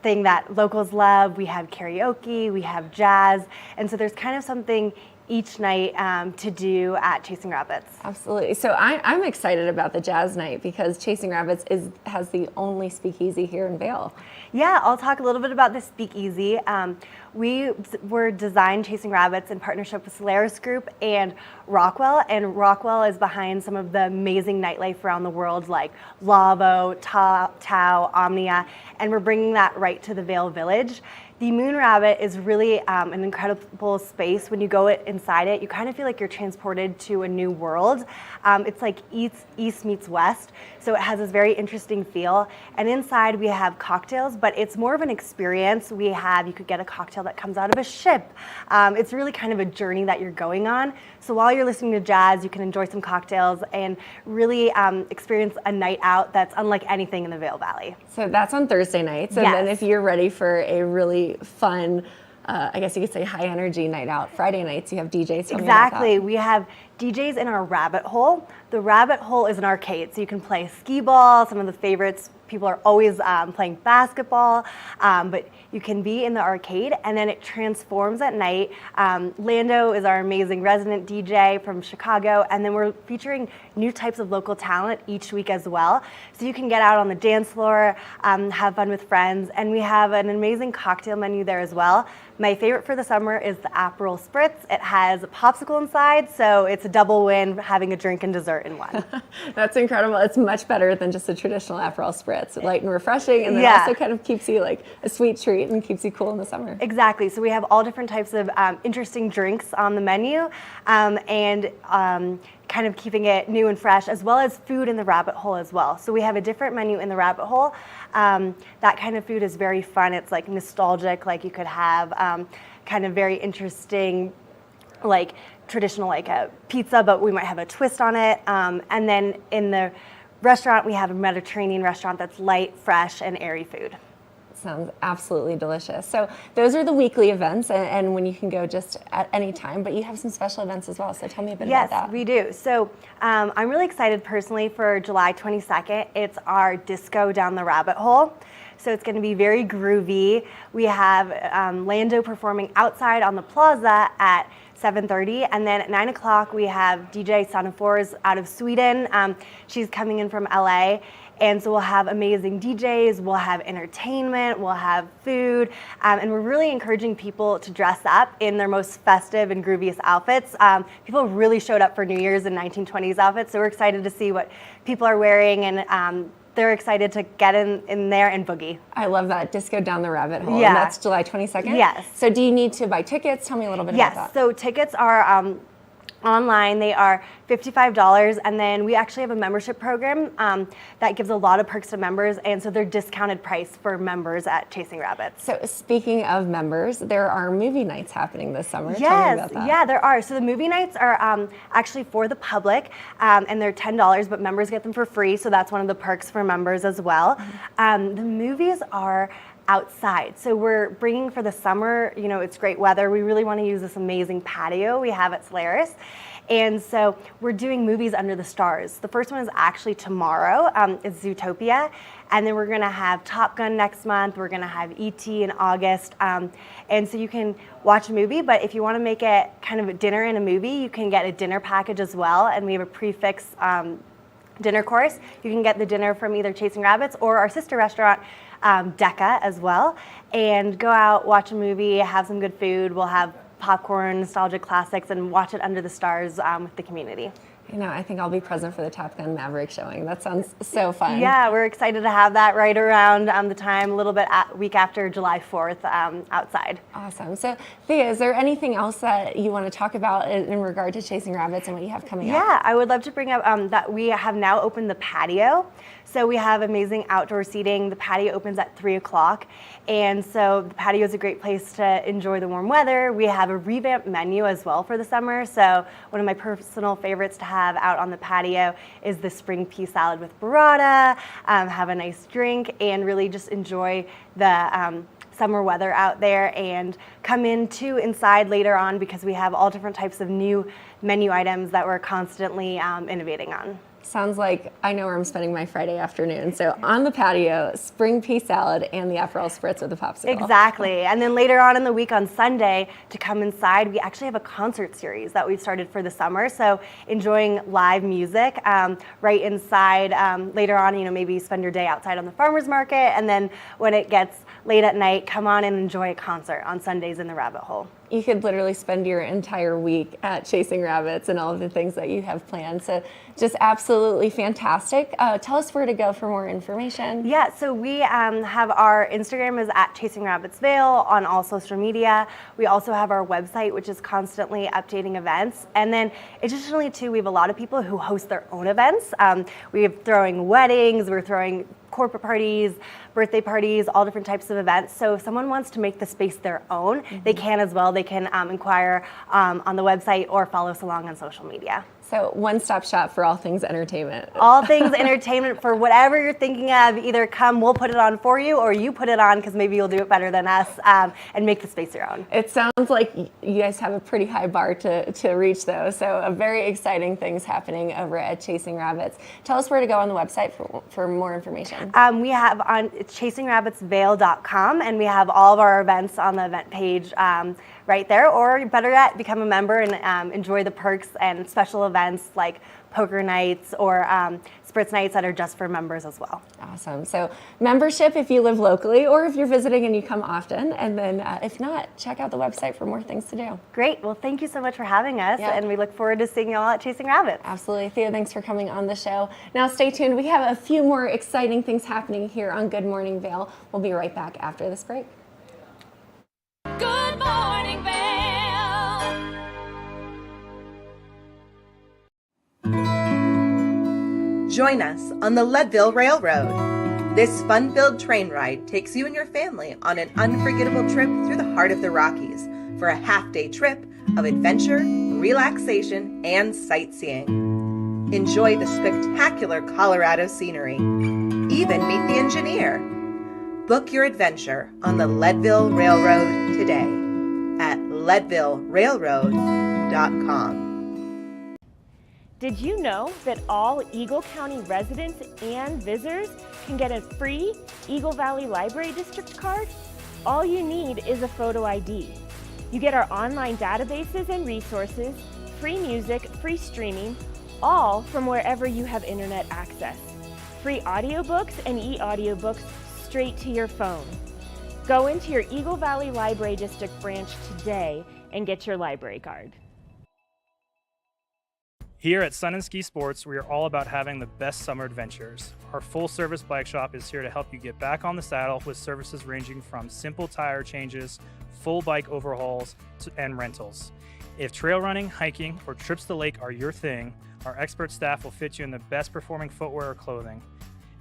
thing that locals love. We have karaoke, we have jazz, and so there's kind of something each night to do at Chasing Rabbits. Absolutely. So I'm excited about the jazz night because Chasing Rabbits has the only speakeasy here in Vail. Yeah, I'll talk a little bit about the speakeasy. We were designed Chasing Rabbits in partnership with Solaris Group and Rockwell is behind some of the amazing nightlife around the world like Lavo, Tao, Omnia, and we're bringing that right to the Vail Village. The Moon Rabbit is really an incredible space. When you go inside it, you kind of feel like you're transported to a new world. It's like East meets West, so it has this very interesting feel. And inside we have cocktails, but it's more of an experience. You could get a cocktail that comes out of a ship. It's really kind of a journey that you're going on. So while you're listening to jazz, you can enjoy some cocktails and really experience a night out that's unlike anything in the Vail Valley. So that's on Thursday nights, and then if you're ready for a really fun, I guess you could say high energy night out, Friday nights you have DJs. Tell me about that. We have DJs in our rabbit hole. The rabbit hole is an arcade, so you can play skee ball. Some of the favorites, people are always playing basketball, but you can be in the arcade, and then it transforms at night. Lando is our amazing resident DJ from Chicago, and then we're featuring new types of local talent each week as well. So you can get out on the dance floor, have fun with friends, and we have an amazing cocktail menu there as well. My favorite for the summer is the Aperol Spritz. It has a popsicle inside, so it's a double win having a drink and dessert in one. That's incredible. It's much better than just a traditional Aperol Spritz. Light and refreshing, and then also kind of keeps you like a sweet treat and keeps you cool in the summer. Exactly. So we have all different types of interesting drinks on the menu, and kind of keeping it new and fresh, as well as food in the rabbit hole as well. So we have a different menu in the rabbit hole. That kind of food is very fun. It's like nostalgic, like you could have kind of very interesting, like traditional like a pizza, but we might have a twist on it. And then in the restaurant, we have a Mediterranean restaurant that's light, fresh, and airy food. Sounds absolutely delicious. So those are the weekly events, and when you can go just at any time, but you have some special events as well, so tell me a bit about that. Yes, we do. So I'm really excited personally for July 22nd. It's our Disco Down the Rabbit Hole. So it's going to be very groovy. We have Lando performing outside on the plaza at 7:30, and then at 9 o'clock we have DJ Sanafors out of Sweden. She's coming in from LA. And so we'll have amazing DJs, we'll have entertainment, we'll have food, and we're really encouraging people to dress up in their most festive and grooviest outfits. People really showed up for New Year's in 1920s outfits, so we're excited to see what people are wearing, and they're excited to get in there and boogie. I love that, Disco Down the Rabbit Hole. Yeah. And that's July 22nd? Yes. So do you need to buy tickets? Tell me a little bit about that. Yes, so tickets are online. They are $55, and then we actually have a membership program that gives a lot of perks to members, and so they're discounted price for members at Chasing Rabbits. So speaking of members, there are movie nights happening this summer. Yes, Tell me about that. yeah, there are. So the movie nights are actually for the public, and they're $10, but members get them for free, so that's one of the perks for members as well. The movies are outside. So we're bringing for the summer, you know, it's great weather. We really want to use this amazing patio we have at Solaris. And so we're doing movies under the stars. The first one is actually tomorrow. It's Zootopia. And then we're going to have Top Gun next month. We're going to have E.T. in August. And so you can watch a movie, but if you want to make it kind of a dinner and a movie, you can get a dinner package as well. And we have a prefix dinner course. You can get the dinner from either Chasing Rabbits or our sister restaurant, Decca, as well. And go out, watch a movie, have some good food. We'll have popcorn, nostalgic classics, and watch it under the stars with the community. You know, I think I'll be present for the Top Gun Maverick showing. That sounds so fun. Yeah, we're excited to have that right around the time, a little bit week after July 4th outside. Awesome. So, Thea, is there anything else that you want to talk about in regard to Chasing Rabbits and what you have coming up? Yeah, I would love to bring up that we have now opened the patio. So we have amazing outdoor seating. The patio opens at 3 o'clock. And so the patio is a great place to enjoy the warm weather. We have a revamped menu as well for the summer. So one of my personal favorites to have out on the patio is the spring pea salad with burrata, have a nice drink, and really just enjoy the summer weather out there, and come inside later on because we have all different types of new menu items that we're constantly innovating on. Sounds like I know where I'm spending my Friday afternoon. So on the patio, spring pea salad and the Aperol Spritz with a popsicle. Exactly. And then later on in the week on Sunday, to come inside, we actually have a concert series that we've started for the summer. So enjoying live music right inside. Later on, maybe spend your day outside on the farmer's market. And then when it gets late at night, come on and enjoy a concert on Sundays in the Rabbit Hole. You could literally spend your entire week at Chasing Rabbits and all of the things that you have planned. So just absolutely fantastic. Tell us where to go for more information. Yeah, so we have our Instagram is at Chasing Rabbits Vail on all social media. We also have our website, which is constantly updating events. And then additionally too, we have a lot of people who host their own events. We're throwing weddings, we're throwing corporate parties, birthday parties, all different types of events. So if someone wants to make the space their own, they can as well. They can inquire on the website or follow us along on social media. So one-stop shop for all things entertainment. All things entertainment for whatever you're thinking of. Either come, we'll put it on for you, or you put it on because maybe you'll do it better than us and make the space your own. It sounds like you guys have a pretty high bar to reach, though. So a very exciting things happening over at Chasing Rabbits. Tell us where to go on the website for more information. We have on chasingrabbitsvail.com, and we have all of our events on the event page right there, or better yet, become a member and enjoy the perks and special events like poker nights or spritz nights that are just for members as well. Awesome. So membership if you live locally or if you're visiting and you come often, and then if not, check out the website for more things to do. Great. Well, thank you so much for having us, and we look forward to seeing you all at Chasing Rabbits. Absolutely. Thea, thanks for coming on the show. Now stay tuned. We have a few more exciting things happening here on Good Morning Vail. We'll be right back after this break. Good morning, Vail. Join us on the Leadville Railroad. This fun-filled train ride takes you and your family on an unforgettable trip through the heart of the Rockies for a half-day trip of adventure, relaxation, and sightseeing. Enjoy the spectacular Colorado scenery. Even meet the engineer. Book your adventure on the Leadville Railroad today at leadvillerailroad.com. Did you know that all Eagle County residents and visitors can get a free Eagle Valley Library District card? All you need is a photo ID. You get our online databases and resources, free music, free streaming, all from wherever you have internet access. Free audiobooks and e-audiobooks straight to your phone. Go into your Eagle Valley Library District branch today and get your library card. Here at Sun and Ski Sports, we are all about having the best summer adventures. Our full-service bike shop is here to help you get back on the saddle with services ranging from simple tire changes, full bike overhauls, and rentals. If trail running, hiking, or trips to the lake are your thing, our expert staff will fit you in the best performing footwear or clothing.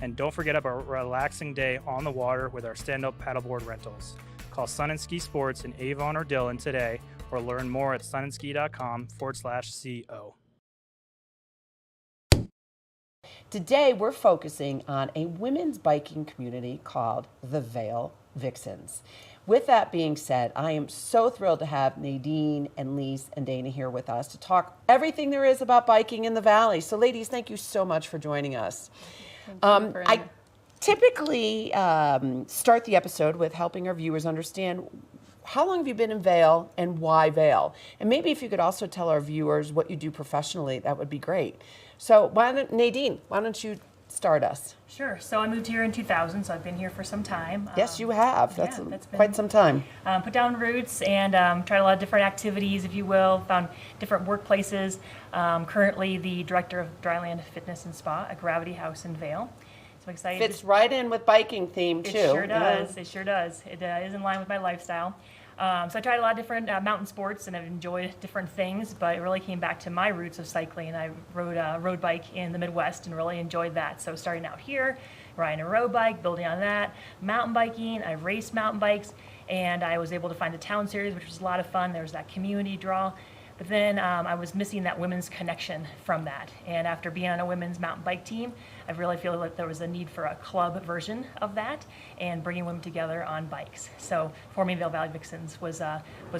And don't forget about a relaxing day on the water with our stand-up paddleboard rentals. Call Sun and Ski Sports in Avon or Dillon today, or learn more at sunandski.com/CO. Today, we're focusing on a women's biking community called the Vail Vixens. With that being said, I am so thrilled to have Nadine and Lise and Dana here with us to talk everything there is about biking in the Valley. So ladies, thank you so much for joining us. I typically start the episode with helping our viewers understand how long have you been in Vail and why Vail? And maybe if you could also tell our viewers what you do professionally, that would be great. So Nadine, why don't you start us? Sure. So I moved here in 2000, so I've been here for some time. Yes, you have. That's been quite some time. Put down roots and tried a lot of different activities, if you will, found different workplaces. Currently the director of Dryland Fitness and Spa at Gravity House in Vail. So I'm excited. Fits right in with biking theme too. It sure does. It sure does. It is in line with my lifestyle. So I tried a lot of different mountain sports and I've enjoyed different things, but it really came back to my roots of cycling. I rode a road bike in the Midwest and really enjoyed that. So starting out here, riding a road bike, building on that, mountain biking, I raced mountain bikes, and I was able to find the town series, which was a lot of fun. There was that community draw. But then I was missing that women's connection from that. And after being on a women's mountain bike team, I really feel like there was a need for a club version of that and bringing women together on bikes. So for me, Vail Valley Vixens was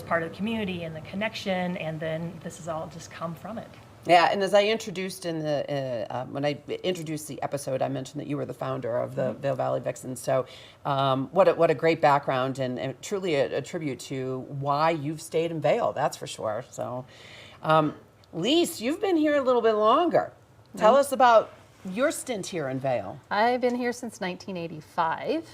part of the community and the connection, and then this has all just come from it. Yeah, and as I introduced in the when I introduced the episode, I mentioned that you were the founder of the Vail Valley Vixens. So, what a great background, and truly a tribute to why you've stayed in Vail. That's for sure. So, Lise, you've been here a little bit longer. Tell us about your stint here in Vail. I've been here since 1985.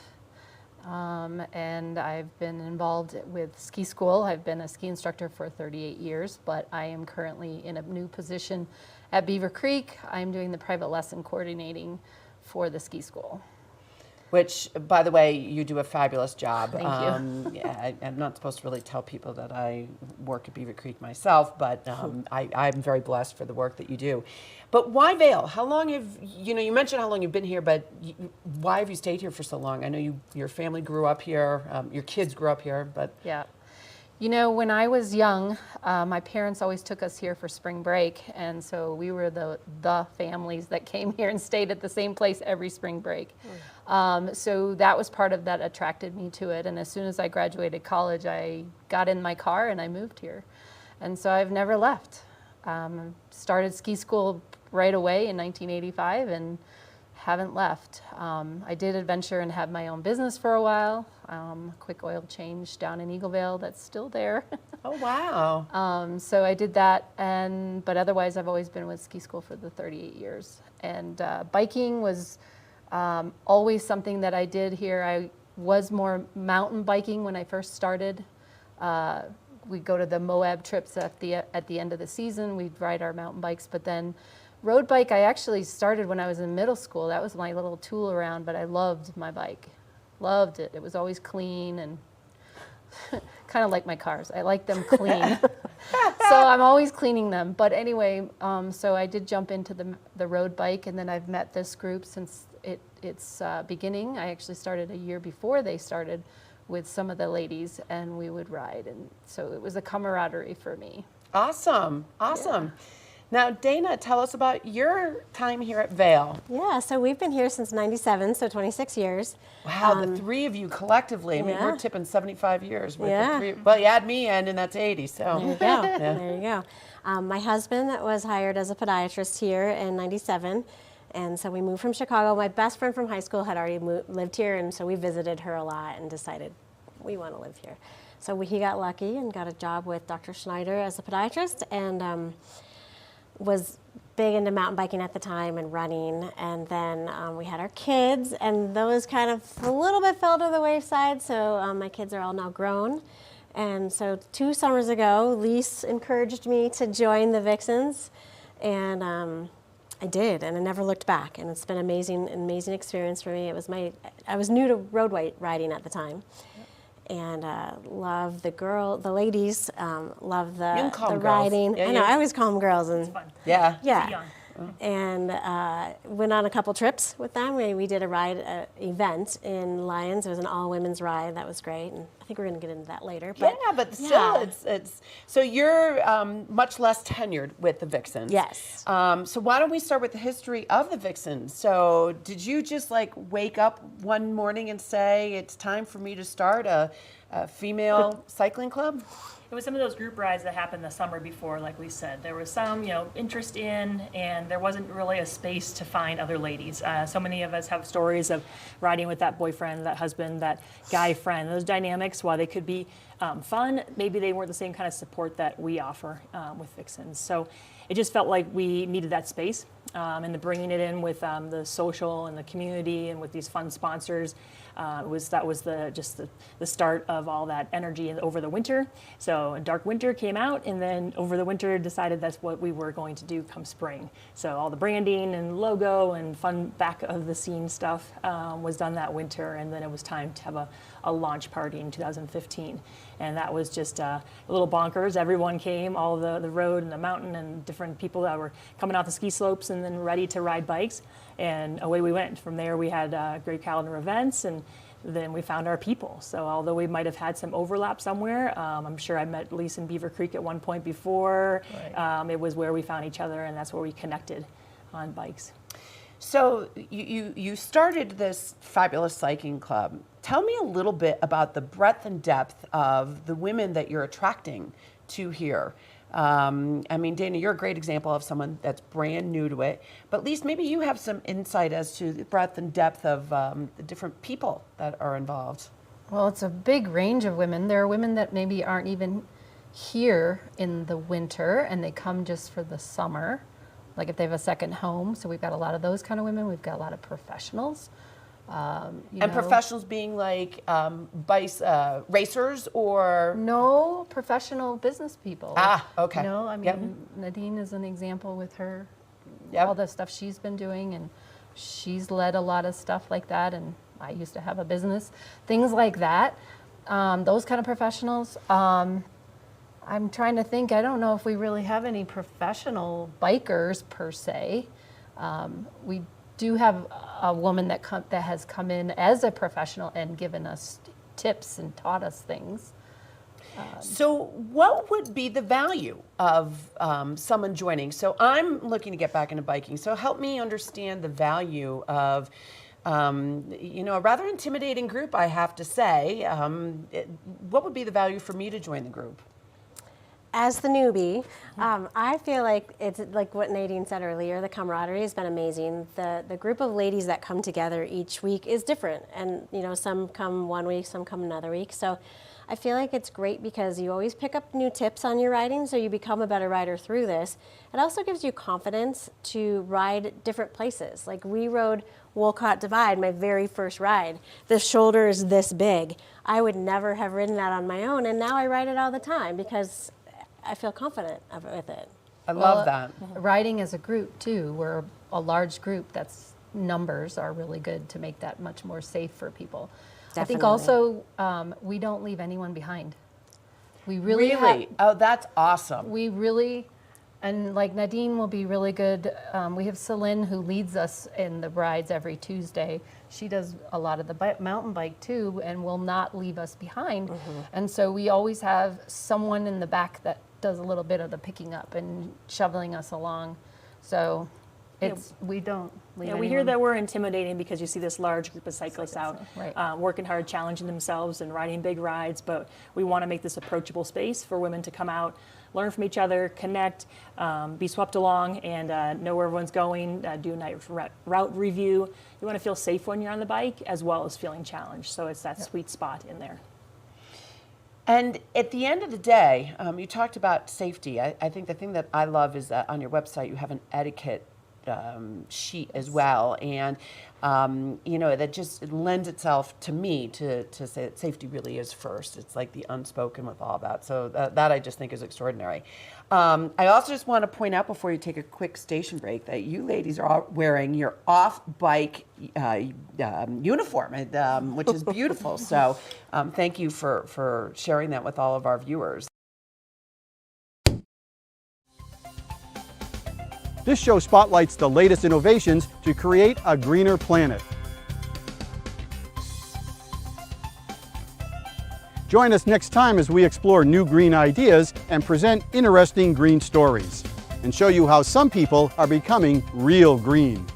And I've been involved with ski school. I've been a ski instructor for 38 years, but I am currently in a new position at Beaver Creek. I'm doing the private lesson coordinating for the ski school. Which, by the way, you do a fabulous job. Thank you. Yeah, I'm not supposed to really tell people that I work at Beaver Creek myself, but I'm very blessed for the work that you do. But why Vail? How long have, you mentioned how long you've been here, but why have you stayed here for so long? I know your family grew up here, your kids grew up here, but... Yeah. When I was young, my parents always took us here for spring break, and so we were the families that came here and stayed at the same place every spring break. So that was part of that attracted me to it, and as soon as I graduated college, I got in my car and I moved here. And so I've never left. Started ski school right away in 1985 and haven't left. I did adventure and have my own business for a while. Quick oil change down in Eagleville that's still there. Oh, wow. So I did that, but otherwise I've always been with ski school for the 38 years. And biking was always something that I did here. I was more mountain biking when I first started. We'd go to the Moab trips at the end of the season. We'd ride our mountain bikes, but then road bike, I actually started when I was in middle school. That was my little tool around, but I loved my bike. Loved it. It was always clean and kind of like my cars. I like them clean. So I'm always cleaning them. But anyway, so I did jump into the road bike, and then I've met this group since its beginning. I actually started a year before they started with some of the ladies, and we would ride. And so it was a camaraderie for me. Awesome. Awesome. Yeah. Now, Dana, tell us about your time here at Vail. Yeah, so we've been here since '97, so 26 years. Wow, the three of you collectively. I mean, we're tipping 75 years. With yeah. The three, well, you add me in, and that's 80, so. There you go. Yeah. There you go. My husband was hired as a podiatrist here in '97, and so we moved from Chicago. My best friend from high school had already lived here, and so we visited her a lot and decided we want to live here. So he got lucky and got a job with Dr. Schneider as a podiatrist, and was big into mountain biking at the time and running, and then we had our kids, and those kind of a little bit fell to the wayside, so my kids are all now grown. And so 2 summers ago, Lise encouraged me to join the Vixens, and I did, and I never looked back, and it's been an amazing experience for me. I was new to road riding at the time. And love the ladies, love the riding. Yeah, I know, I always call them girls. And, it's fun. Yeah. Yeah. And went on a couple trips with them. We did a ride event in Lyons. It was an all-women's ride. That was great. And I think we're going to get into that later. But, yeah, but still, it's so you're much less tenured with the Vixens. Yes. So why don't we start with the history of the Vixens? So did you just wake up one morning and say, it's time for me to start a female cycling club? It was some of those group rides that happened the summer before, like we said. There was some, interest in, and there wasn't really a space to find other ladies. So many of us have stories of riding with that boyfriend, that husband, that guy friend. Those dynamics bikes, while they could be fun, maybe they weren't the same kind of support that we offer with Vixens. So it just felt like we needed that space, and the bringing it in with the social and the community and with these fun sponsors. That was the start of all that energy over the winter. So Dark Winter came out, and then over the winter decided that's what we were going to do come spring. So all the branding and logo and fun back of the scene stuff was done that winter, and then it was time to have a launch party in 2015. And that was just a little bonkers. Everyone came, all the road and the mountain and different people that were coming off the ski slopes and then ready to ride bikes. And away we went. From there, we had a great calendar of events, and then we found our people. So although we might have had some overlap somewhere, I'm sure I met Lisa in Beaver Creek at one point before. Right. It was where we found each other, and that's where we connected on bikes. So you started this fabulous cycling club. Tell me a little bit about the breadth and depth of the women that you're attracting to here. I mean, Dana, you're a great example of someone that's brand new to it, but at least maybe you have some insight as to the breadth and depth of the different people that are involved. Well, it's a big range of women. There are women that maybe aren't even here in the winter and they come just for the summer, like if they have a second home. So we've got a lot of those kind of women. We've got a lot of professionals. Professionals being like racers or? No, professional business people. Ah, okay. You know, I mean, Nadine is an example with her, all the stuff she's been doing, and she's led a lot of stuff like that, and I used to have a business, things like that. Those kind of professionals. I'm trying to think, I don't know if we really have any professional bikers per se. We do have a woman that has come in as a professional and given us tips and taught us things. So what would be the value of someone joining? So I'm looking to get back into biking. So help me understand the value of, a rather intimidating group, I have to say. What would be the value for me to join the group? As the newbie, I feel like it's like what Nadine said earlier, the camaraderie has been amazing. The group of ladies that come together each week is different. And, some come one week, some come another week. So I feel like it's great because you always pick up new tips on your riding, so you become a better rider through this. It also gives you confidence to ride different places. Like we rode Wolcott Divide, my very first ride. The shoulder is this big. I would never have ridden that on my own, and now I ride it all the time because I feel confident with it. I love that. Riding as a group too, we're a large group, that's numbers are really good to make that much more safe for people. Definitely. I think also we don't leave anyone behind. We really oh, that's awesome. We really, and like Nadine will be really good. We have Celine who leads us in the rides every Tuesday. She does a lot of the mountain bike too and will not leave us behind. And so we always have someone in the back that does a little bit of the picking up and shoveling us along. So we don't leave anyone. We hear that we're intimidating because you see this large group of cyclists out working hard, challenging themselves and riding big rides, but we want to make this approachable space for women to come out, learn from each other, connect, be swept along, and know where everyone's going, do a night route review. You want to feel safe when you're on the bike as well as feeling challenged, so it's that sweet spot in there. And at the end of the day, you talked about safety. I think the thing that I love is that on your website you have an etiquette sheet as well, and that just lends itself to me to say that safety really is first. It's like the unspoken with all that. So that I just think is extraordinary. I also just want to point out before you take a quick station break that you ladies are all wearing your off-bike uniform, which is beautiful. So thank you for sharing that with all of our viewers. This show spotlights the latest innovations to create a greener planet. Join us next time as we explore new green ideas and present interesting green stories, and show you how some people are becoming real green.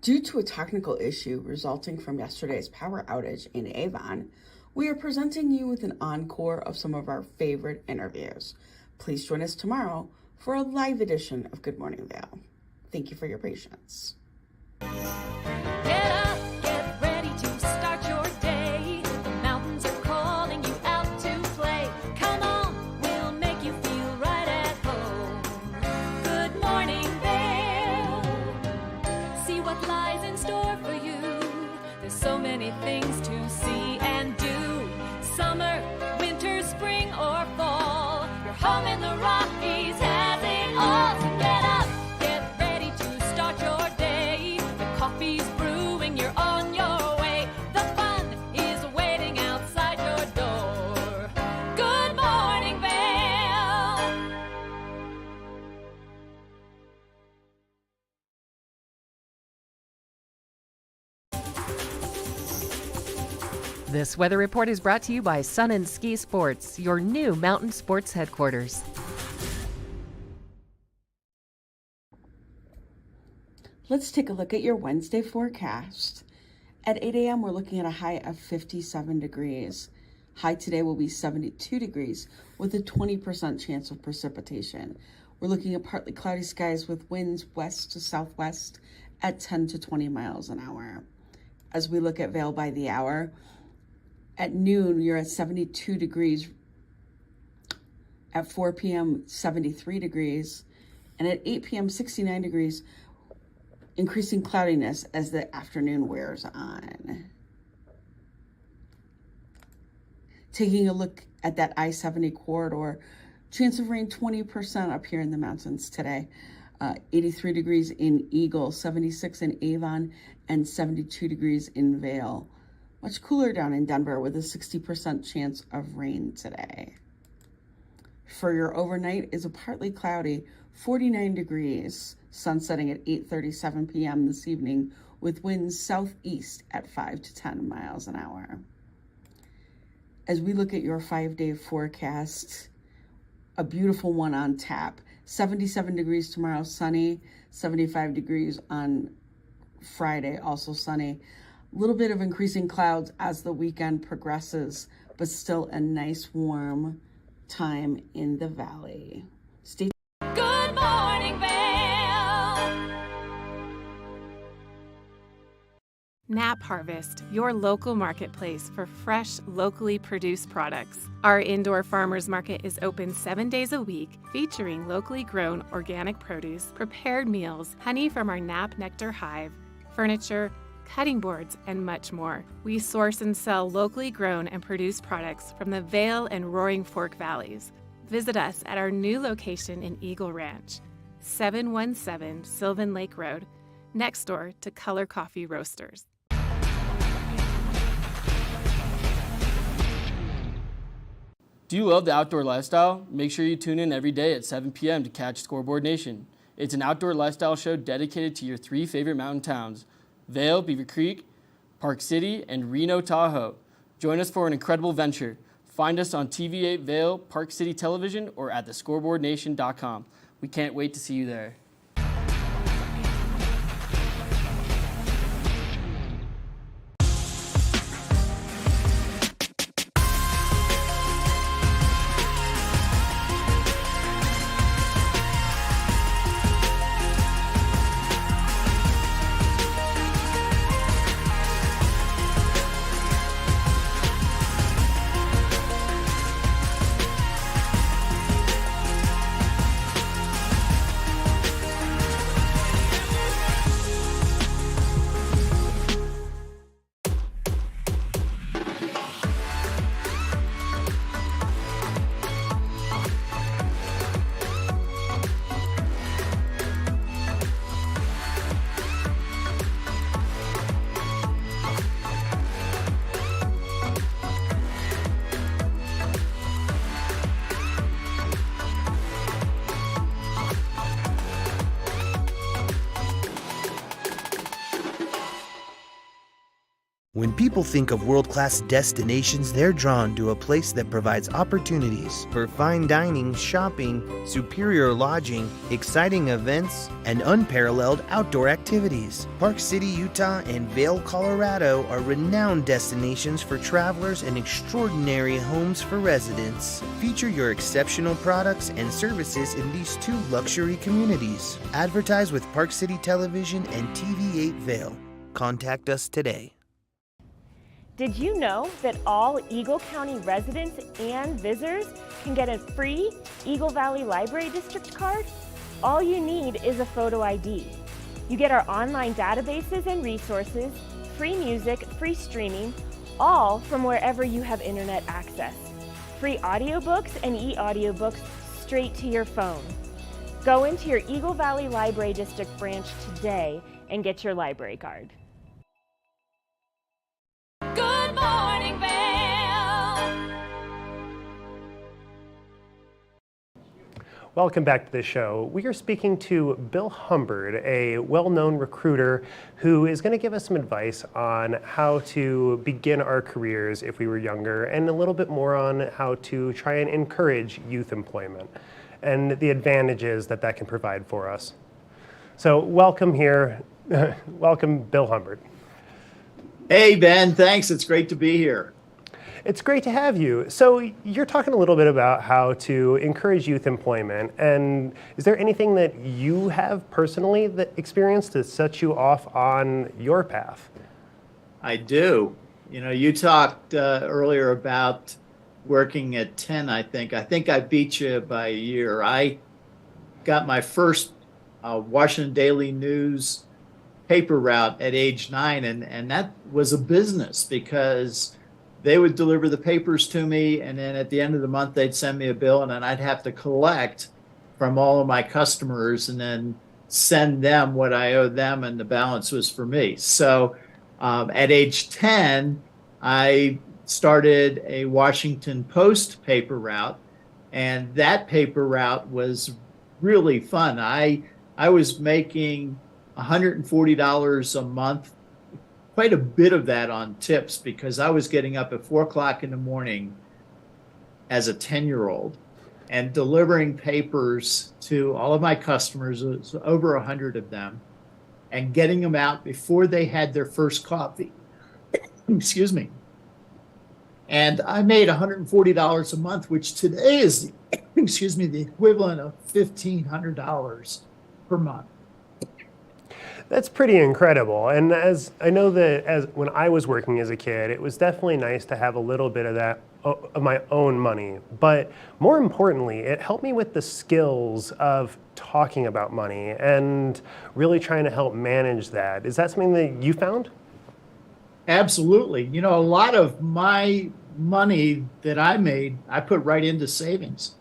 Due to a technical issue resulting from yesterday's power outage in Avon, we are presenting you with an encore of some of our favorite interviews. Please join us tomorrow for a live edition of Good Morning Vail. Thank you for your patience. Get up, get ready to start your day. The mountains are calling you out to play. Come on, we'll make you feel right at home. Good morning, Vail. See what lies in store for you. There's so many things to see and do. Summer, winter, spring, or fall. Your home in the Rockies has it all. So get up, get ready to start your day. The coffee's brewing, you're on your way. The fun is waiting outside your door. Good morning, Vail. This weather report is brought to you by Sun and Ski Sports, your new mountain sports headquarters. Let's take a look at your Wednesday forecast. At 8 a.m., we're looking at a high of 57 degrees. High today will be 72 degrees with a 20% chance of precipitation. We're looking at partly cloudy skies with winds west to southwest at 10 to 20 miles an hour. As we look at Vail by the hour, at noon, you're at 72 degrees. At 4 p.m., 73 degrees. And at 8 p.m., 69 degrees, increasing cloudiness as the afternoon wears on. Taking a look at that I-70 corridor, chance of rain 20% up here in the mountains today. 83 degrees in Eagle, 76 in Avon, and 72 degrees in Vail. Much cooler down in Denver with a 60% chance of rain today. For your overnight is a partly cloudy, 49 degrees, sun setting at 8:37 p.m. this evening with winds southeast at 5 to 10 miles an hour. As we look at your 5-day forecast, a beautiful one on tap. 77 degrees tomorrow, sunny. 75 degrees on Friday, also sunny. A little bit of increasing clouds as the weekend progresses, but still a nice warm time in the valley. Stay Good morning, Vail. Nap Harvest, your local marketplace for fresh, locally produced products. Our indoor farmers market is open 7 days a week, featuring locally grown organic produce, prepared meals, honey from our Nap Nectar hive, furniture, cutting boards, and much more. We source and sell locally grown and produced products from the Vail and Roaring Fork Valleys. Visit us at our new location in Eagle Ranch, 717 Sylvan Lake Road, next door to Color Coffee Roasters. Do you love the outdoor lifestyle? Make sure you tune in every day at 7 p.m. to catch Scoreboard Nation. It's an outdoor lifestyle show dedicated to your 3 favorite mountain towns, Vail, Beaver Creek, Park City, and Reno, Tahoe. Join us for an incredible venture. Find us on TV8 Vail, Park City Television, or at thescoreboardnation.com. We can't wait to see you there. When people think of world-class destinations, they're drawn to a place that provides opportunities for fine dining, shopping, superior lodging, exciting events, and unparalleled outdoor activities. Park City, Utah and Vail, Colorado are renowned destinations for travelers and extraordinary homes for residents. Feature your exceptional products and services in these two luxury communities. Advertise with Park City Television and TV8 Vail. Contact us today. Did you know that all Eagle County residents and visitors can get a free Eagle Valley Library District card? All you need is a photo ID. You get our online databases and resources, free music, free streaming, all from wherever you have internet access. Free audiobooks and e-audiobooks straight to your phone. Go into your Eagle Valley Library District branch today and get your library card. Good morning, Vail. Welcome back to the show. We are speaking to Bill Humbard, a well-known recruiter who is going to give us some advice on how to begin our careers if we were younger, and a little bit more on how to try and encourage youth employment and the advantages that that can provide for us. So welcome here. Welcome, Bill Humbard. Hey, Ben, thanks. It's great to be here. It's great to have you. So you're talking a little bit about how to encourage youth employment. And is there anything that you have personally that experienced to set you off on your path? I do. You know, you talked earlier about working at 10, I think. I think I beat you by a year. I got my first Washington Daily News paper route at age 9, and that was a business because they would deliver the papers to me, and then at the end of the month they'd send me a bill, and then I'd have to collect from all of my customers and then send them what I owed them, and the balance was for me. So at age 10 I started a Washington Post paper route, and that paper route was really fun. I was making $140 a month, quite a bit of that on tips, because I was getting up at 4 o'clock in the morning as a 10-year-old and delivering papers to all of my customers. It was over 100 of them, and getting them out before they had their first coffee. Excuse me. And I made $140 a month, which today is, excuse me, the equivalent of $1,500 per month. That's pretty incredible. And as I know that as when I was working as a kid, it was definitely nice to have a little bit of that of my own money. But more importantly, it helped me with the skills of talking about money and really trying to help manage that. Is that something that you found? Absolutely. You know, a lot of my money that I made, I put right into savings.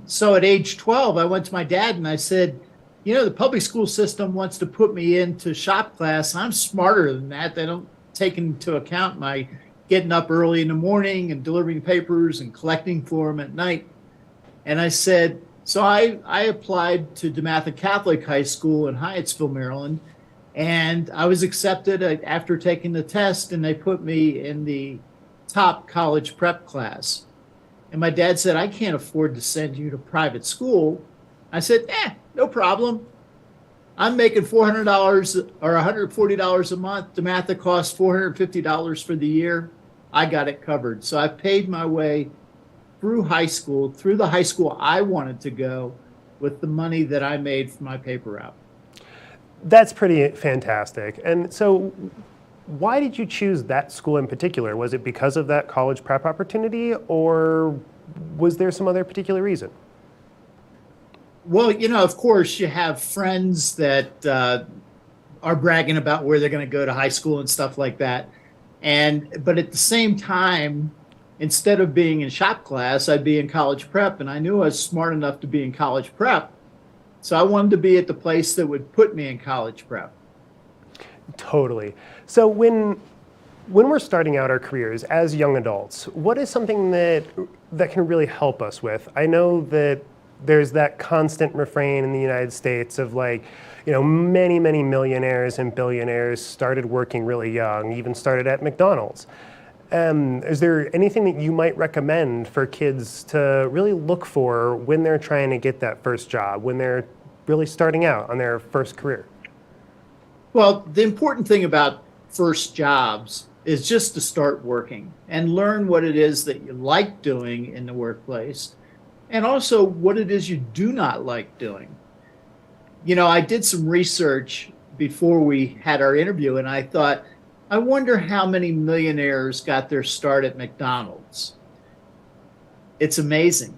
So at age 12, I went to my dad and I said, you know, the public school system wants to put me into shop class. I'm smarter than that. They don't take into account my getting up early in the morning and delivering papers and collecting for them at night. And I said, so I applied to DeMatha Catholic High School in Hyattsville, Maryland. And I was accepted after taking the test, and they put me in the top college prep class. And my dad said, I can't afford to send you to private school. I said, no problem. I'm making $400 or $140 a month. DeMatha costs $450 for the year. I got it covered. So I paid my way through high school, through the high school I wanted to go, with the money that I made from my paper route. That's pretty fantastic. And so why did you choose that school in particular? Was it because of that college prep opportunity, or was there some other particular reason? Well, you know, of course, you have friends that are bragging about where they're going to go to high school and stuff like that. But at the same time, instead of being in shop class, I'd be in college prep, and I knew I was smart enough to be in college prep. So I wanted to be at the place that would put me in college prep. Totally. So when we're starting out our careers as young adults, what is something that can really help us with? I know that there's that constant refrain in the United States of like, many, many millionaires and billionaires started working really young, even started at McDonald's. Is there anything that you might recommend for kids to really look for when they're trying to get that first job, when they're really starting out on their first career? Well, the important thing about first jobs is just to start working and learn what it is that you like doing in the workplace, and also what it is you do not like doing. I did some research before we had our interview, and I thought, I wonder how many millionaires got their start at McDonald's. It's amazing.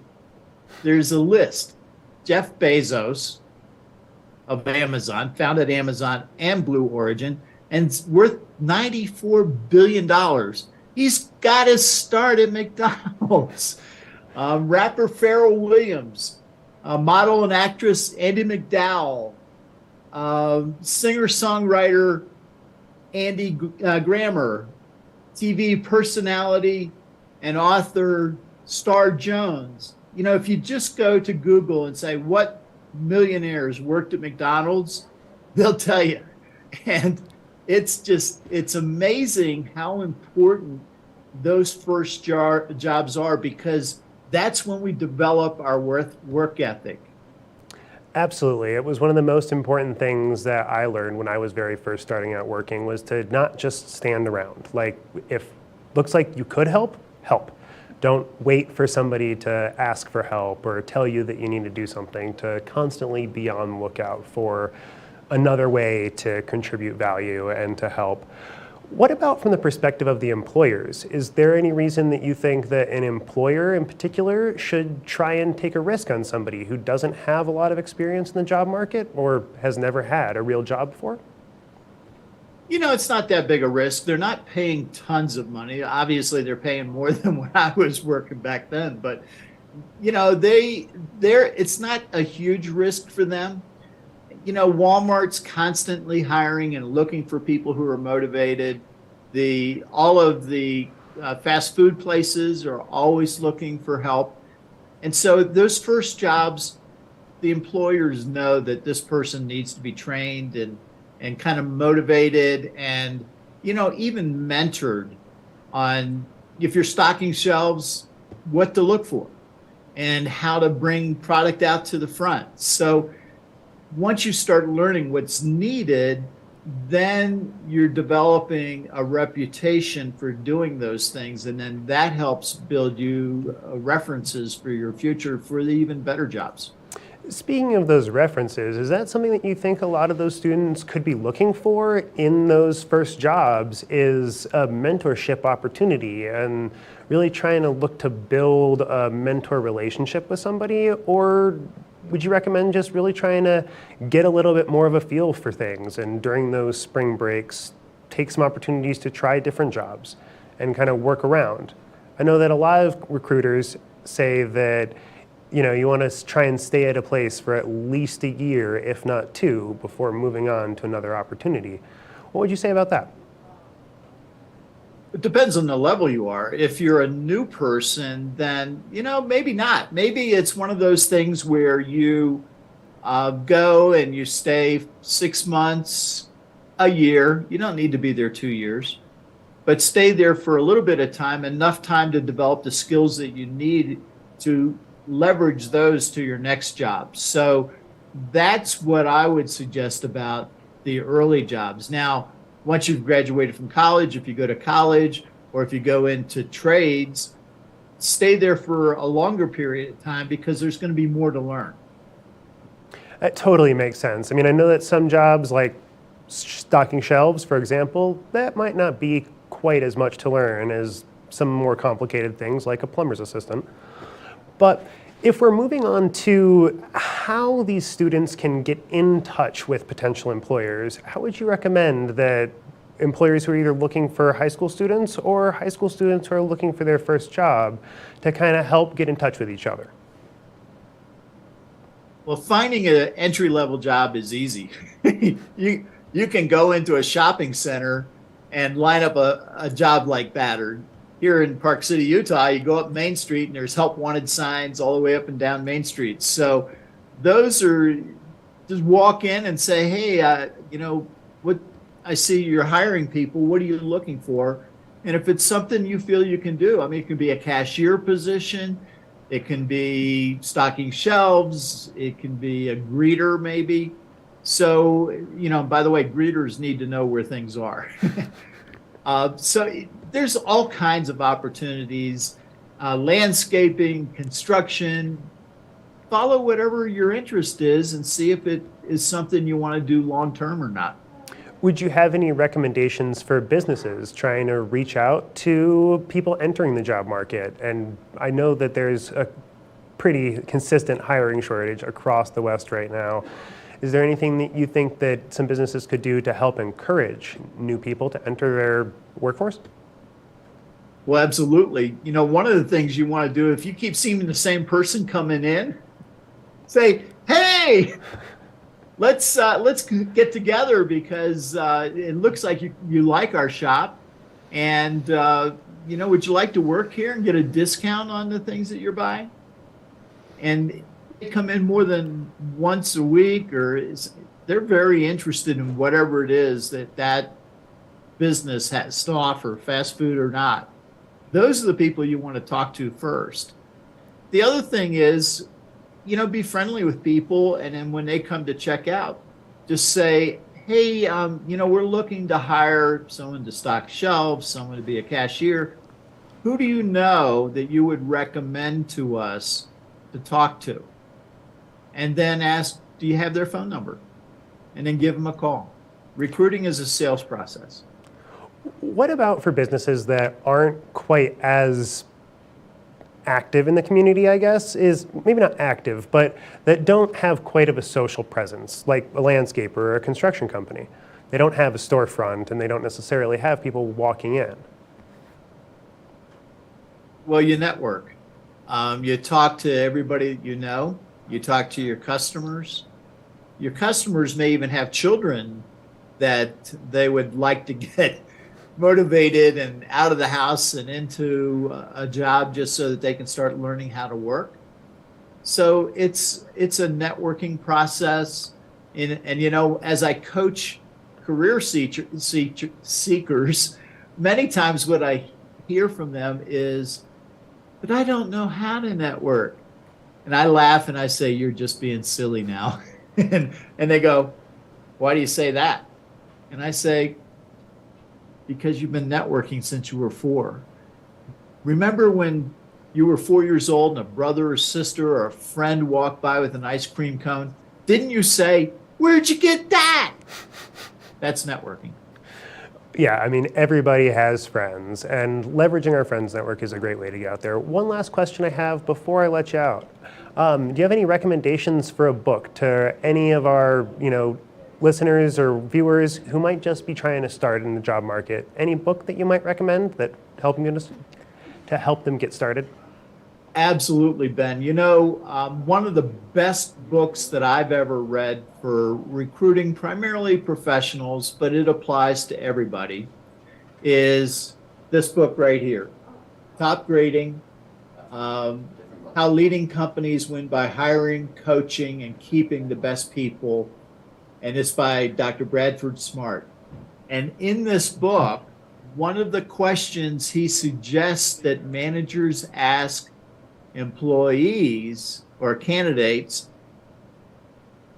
There's a list. Jeff Bezos of Amazon, founded Amazon and Blue Origin, and it's worth $94 billion. He's got his start at McDonald's. Rapper Pharrell Williams, model and actress Andy McDowell, singer-songwriter Andy Grammer, TV personality and author Star Jones. If you just go to Google and say, what millionaires worked at McDonald's, they'll tell you. And it's amazing how important those first jobs are, because that's when we develop our work ethic. Absolutely. It was one of the most important things that I learned when I was very first starting out working, was to not just stand around. Like, if looks like you could help, help. Don't wait for somebody to ask for help or tell you that you need to do something. To constantly be on the lookout for another way to contribute value and to help. What about from the perspective of the employers? Is there any reason that you think that an employer in particular should try and take a risk on somebody who doesn't have a lot of experience in the job market or has never had a real job before? It's not that big a risk. They're not paying tons of money. Obviously, they're paying more than when I was working back then. But, it's not a huge risk for them. Walmart's constantly hiring and looking for people who are motivated. All of the fast food places are always looking for help. And so those first jobs, the employers know that this person needs to be trained and kind of motivated and, even mentored on, if you're stocking shelves, what to look for and how to bring product out to the front. So once you start learning what's needed, then you're developing a reputation for doing those things. And then that helps build you references for your future for the even better jobs. Speaking of those references, is that something that you think a lot of those students could be looking for in those first jobs, is a mentorship opportunity and really trying to look to build a mentor relationship with somebody? Or would you recommend just really trying to get a little bit more of a feel for things, and during those spring breaks, take some opportunities to try different jobs and kind of work around? I know that a lot of recruiters say that you want to try and stay at a place for at least a year, if not two, before moving on to another opportunity. What would you say about that? It depends on the level you are. If you're a new person, then, maybe not. Maybe it's one of those things where you go and you stay 6 months, a year. You don't need to be there 2 years, but stay there for a little bit of time, enough time to develop the skills that you need to leverage those to your next job. So that's what I would suggest about the early jobs. Now, once you've graduated from college, if you go to college or if you go into trades, stay there for a longer period of time, because there's going to be more to learn. That totally makes sense. I mean, I know that some jobs like stocking shelves, for example, that might not be quite as much to learn as some more complicated things like a plumber's assistant. But if we're moving on to how these students can get in touch with potential employers, how would you recommend that employers who are either looking for high school students or high school students who are looking for their first job to kind of help get in touch with each other? Well, finding an entry-level job is easy. You can go into a shopping center and line up a job like that. Or here in Park City, Utah, you go up Main Street and there's help wanted signs all the way up and down Main Street. So those are just walk in and say, hey, what I see you're hiring people. What are you looking for? And if it's something you feel you can do, I mean, it can be a cashier position. It can be stocking shelves. It can be a greeter maybe. So, by the way, greeters need to know where things are. So there's all kinds of opportunities, landscaping, construction. Follow whatever your interest is and see if it is something you want to do long term or not. Would you have any recommendations for businesses trying to reach out to people entering the job market? And I know that there's a pretty consistent hiring shortage across the West right now. Is there anything that you think that some businesses could do to help encourage new people to enter their workforce? Well, absolutely. One of the things you want to do, if you keep seeing the same person coming in, say, hey, let's get together because it looks like you like our shop. And, would you like to work here and get a discount on the things that you're buying? And they come in more than once a week, they're very interested in whatever it is that business has to offer, fast food or not. Those are the people you want to talk to first. The other thing is, be friendly with people. And then when they come to check out, just say, hey, we're looking to hire someone to stock shelves, someone to be a cashier. Who do you know that you would recommend to us to talk to? And then ask, do you have their phone number? And then give them a call. Recruiting is a sales process. What about for businesses that aren't quite as active in the community, I guess, is maybe not active, but that don't have quite of a social presence, like a landscaper or a construction company. They don't have a storefront and they don't necessarily have people walking in. Well, you network. You talk to everybody you know. You talk to your customers. Your customers may even have children that they would like to get motivated and out of the house and into a job just so that they can start learning how to work. So it's a networking process. And as I coach career seekers, many times what I hear from them is, but I don't know how to network. And I laugh and I say, you're just being silly now. and they go, why do you say that? And I say, because you've been networking since you were 4. Remember when you were 4 years old and a brother or sister or a friend walked by with an ice cream cone? Didn't you say, where'd you get that? That's networking. Yeah, I mean, everybody has friends, and leveraging our friends network is a great way to get out there. One last question I have before I let you out. Do you have any recommendations for a book to any of our, listeners or viewers who might just be trying to start in the job market? Any book that you might recommend that help them get started? Absolutely, Ben. One of the best books that I've ever read for recruiting primarily professionals, but it applies to everybody, is this book right here, Top Grading, How Leading Companies Win by Hiring, Coaching, and Keeping the Best People. And it's by Dr. Bradford Smart. And in this book, one of the questions he suggests that managers ask employees or candidates,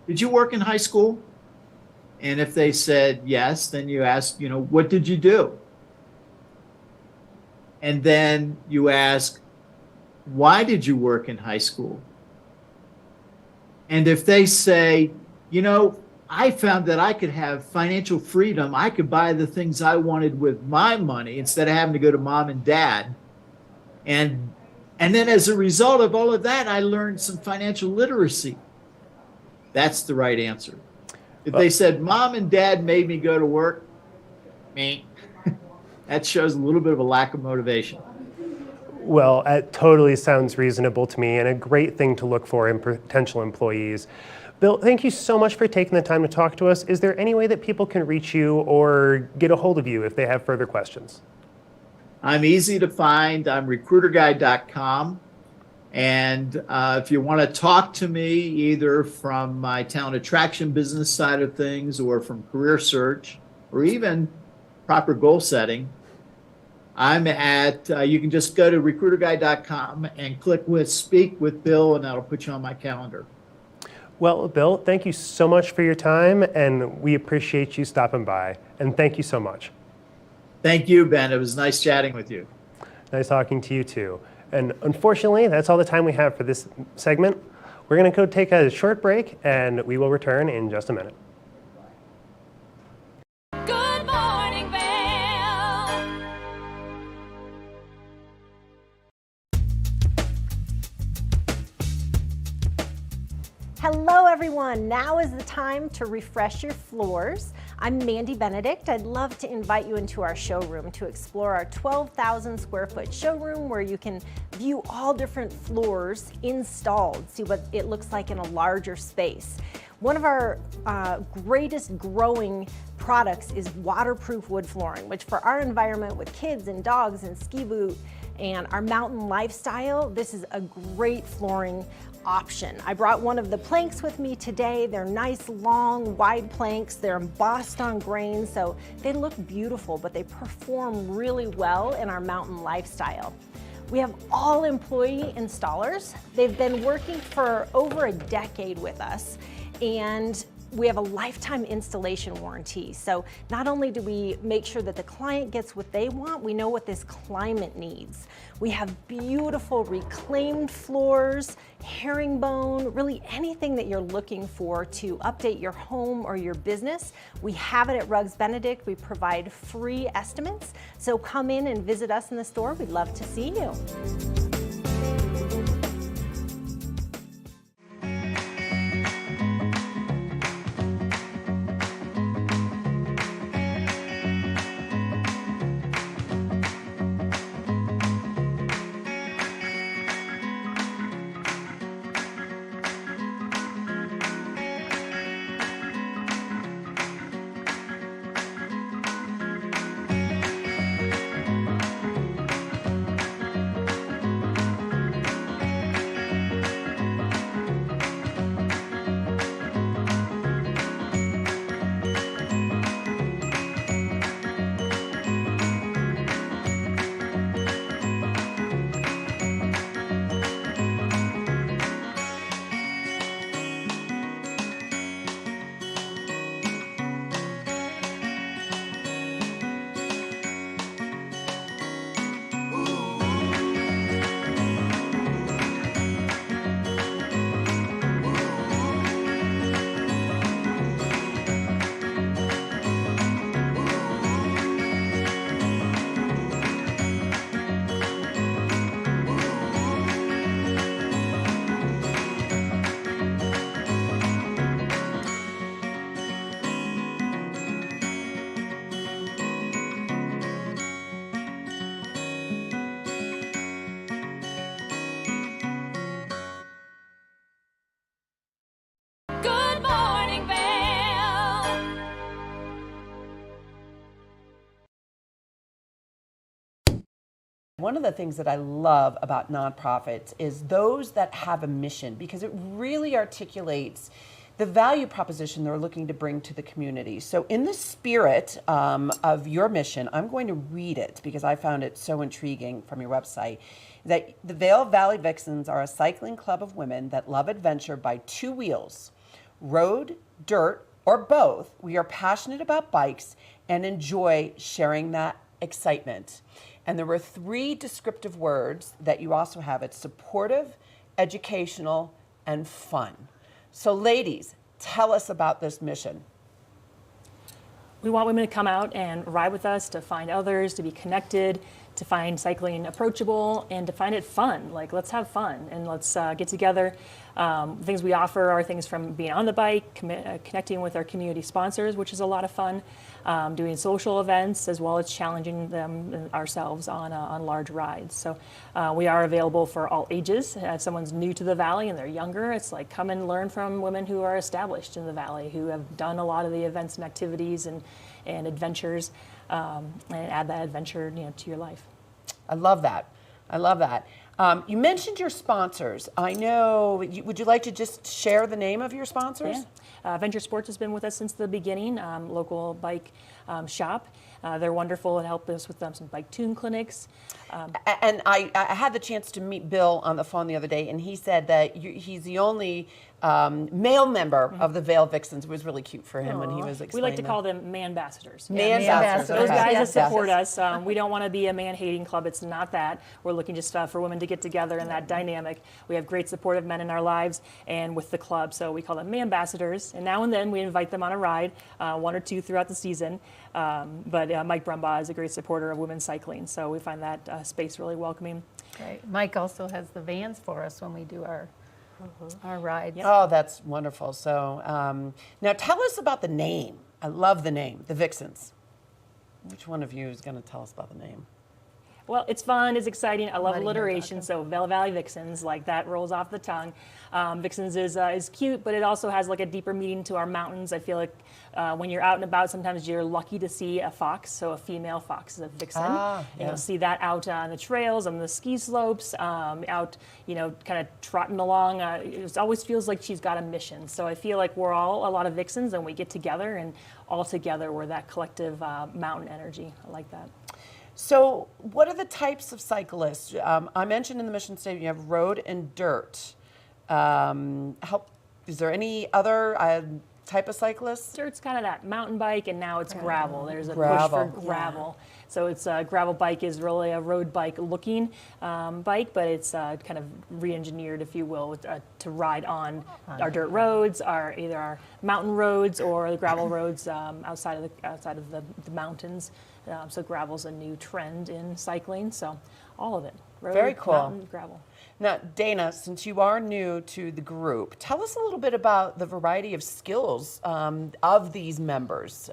did you work in high school? And if they said yes, then you ask, what did you do? And then you ask, why did you work in high school? And if they say, I found that I could have financial freedom, I could buy the things I wanted with my money instead of having to go to mom and dad. And then as a result of all of that, I learned some financial literacy. That's the right answer. If they said, mom and dad made me go to work, that shows a little bit of a lack of motivation. Well, it totally sounds reasonable to me and a great thing to look for in potential employees. Bill, thank you so much for taking the time to talk to us. Is there any way that people can reach you or get a hold of you if they have further questions? I'm easy to find. I'm recruiterguy.com. And if you want to talk to me either from my talent attraction business side of things or from career search or even proper goal setting, I'm at, you can just go to recruiterguy.com and click with Speak with Bill, and that'll put you on my calendar. Well, Bill, thank you so much for your time, and we appreciate you stopping by. And thank you so much. Thank you, Ben. It was nice chatting with you. Nice talking to you, too. And unfortunately, that's all the time we have for this segment. We're going to go take a short break, and we will return in just a minute. Good morning, Vail. Hello everyone, now is the time to refresh your floors. I'm Mandy Benedict. I'd love to invite you into our showroom to explore our 12,000 square foot showroom where you can view all different floors installed, see what it looks like in a larger space. One of our greatest growing products is waterproof wood flooring, which for our environment with kids and dogs and ski boot and our mountain lifestyle, this is a great flooring option. I brought one of the planks with me today. They're nice, long, wide planks. They're embossed on grain, so they look beautiful, but they perform really well in our mountain lifestyle. We have all employee installers. They've been working for over a decade with us, and we have a lifetime installation warranty. So not only do we make sure that the client gets what they want, we know what this climate needs. We have beautiful reclaimed floors, herringbone, really anything that you're looking for to update your home or your business. We have it at Rugs Benedict. We provide free estimates. So come in and visit us in the store. We'd love to see you. Good morning, Vail. One of the things that I love about nonprofits is those that have a mission, because it really articulates the value proposition they're looking to bring to the community. So in the spirit of your mission, I'm going to read it because I found it so intriguing from your website, that the Vail Valley Vixens are a cycling club of women that love adventure by two wheels, road, dirt, or both. We are passionate about bikes and enjoy sharing that excitement. And there were three descriptive words that you also have. It's supportive, educational, and fun. So ladies, tell us about this mission. We want women to come out and ride with us, to find others, to be connected, to find cycling approachable, and to find it fun. Like, let's have fun and let's get together. Things we offer are things from being on the bike, connecting with our community sponsors, which is a lot of fun, doing social events, as well as challenging them ourselves on large rides. So we are available for all ages. If someone's new to the Valley and they're younger, it's like come and learn from women who are established in the Valley, who have done a lot of the events and activities and adventures, and add that adventure to your life. I love that. I love that. You mentioned your sponsors. I know, would you like to just share the name of your sponsors? Yeah. Venture Sports has been with us since the beginning, local bike shop. They're wonderful and help us with some bike tune clinics. And I had the chance to meet Bill on the phone the other day, and he said that he's the only male member of the Vail Vixens. It was really cute for him when he was explaining. We like to call them man-ambassadors. Man-ambassadors. Those guys that support us. We don't want to be a man-hating club. It's not that. We're looking just for women to get together in that dynamic. We have great supportive men in our lives and with the club, so we call them man-ambassadors. And now and then we invite them on a ride, 1 or 2 throughout the season. But Mike Brumbaugh is a great supporter of women's cycling, so we find that space really welcoming. Great. Mike also has the vans for us when we do our rides. Oh, that's wonderful. So now tell us about the name. I love the name, the Vixens. Which one of you is going to tell us about the name? Well, it's fun, it's exciting. I love alliteration, so Vail Valley Vixens, like that rolls off the tongue. Vixens is cute, but it also has like a deeper meaning to our mountains. I feel like when you're out and about, sometimes you're lucky to see a fox, so a female fox is a vixen. And you'll see that out on the trails, on the ski slopes, out, kind of trotting along. It always feels like she's got a mission. So I feel like we're all a lot of vixens, and we get together, and all together we're that collective mountain energy. I like that. So what are the types of cyclists? I mentioned in the mission statement you have road and dirt. Is there any other type of cyclists? Dirt's kind of that mountain bike, and now it's gravel. There's a Gravel. push for gravel. So it's gravel bike is really a road bike looking bike, but it's kind of re-engineered, if you will, to ride on our dirt roads, either our mountain roads or the gravel roads outside of the mountains. So gravel's a new trend in cycling. So all of it. Road, Very cool. Mountain, gravel. Now, Dana, since you are new to the group, tell us a little bit about the variety of skills of these members.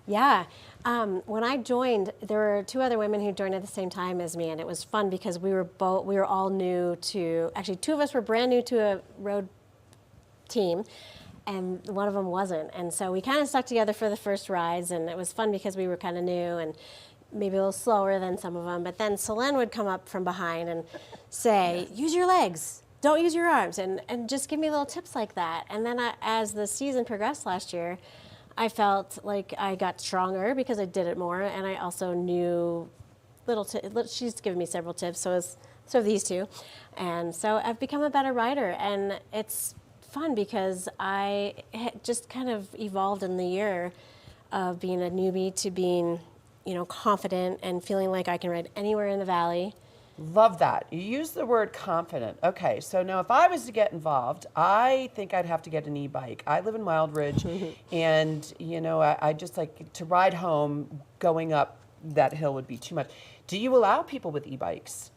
Yeah. When I joined, there were 2 other women who joined at the same time as me, and it was fun because we were all new to, actually 2 of us were brand new to a road team, and one of them wasn't. And so we kind of stuck together for the first rides, and it was fun because we were kind of new and maybe a little slower than some of them. But then Selene would come up from behind and say, use your legs, don't use your arms, and just give me little tips like that. And then as the season progressed last year, I felt like I got stronger because I did it more, and I also knew she's given me several tips, so have these 2. And so I've become a better rider, and it's fun because I just kind of evolved in the year of being a newbie to being, confident and feeling like I can ride anywhere in the valley. Love that. You use the word confident. Okay, so now if I was to get involved, I think I'd have to get an e-bike. I live in Wild Ridge, and I just like to ride home. Going up that hill would be too much. Do you allow people with e-bikes?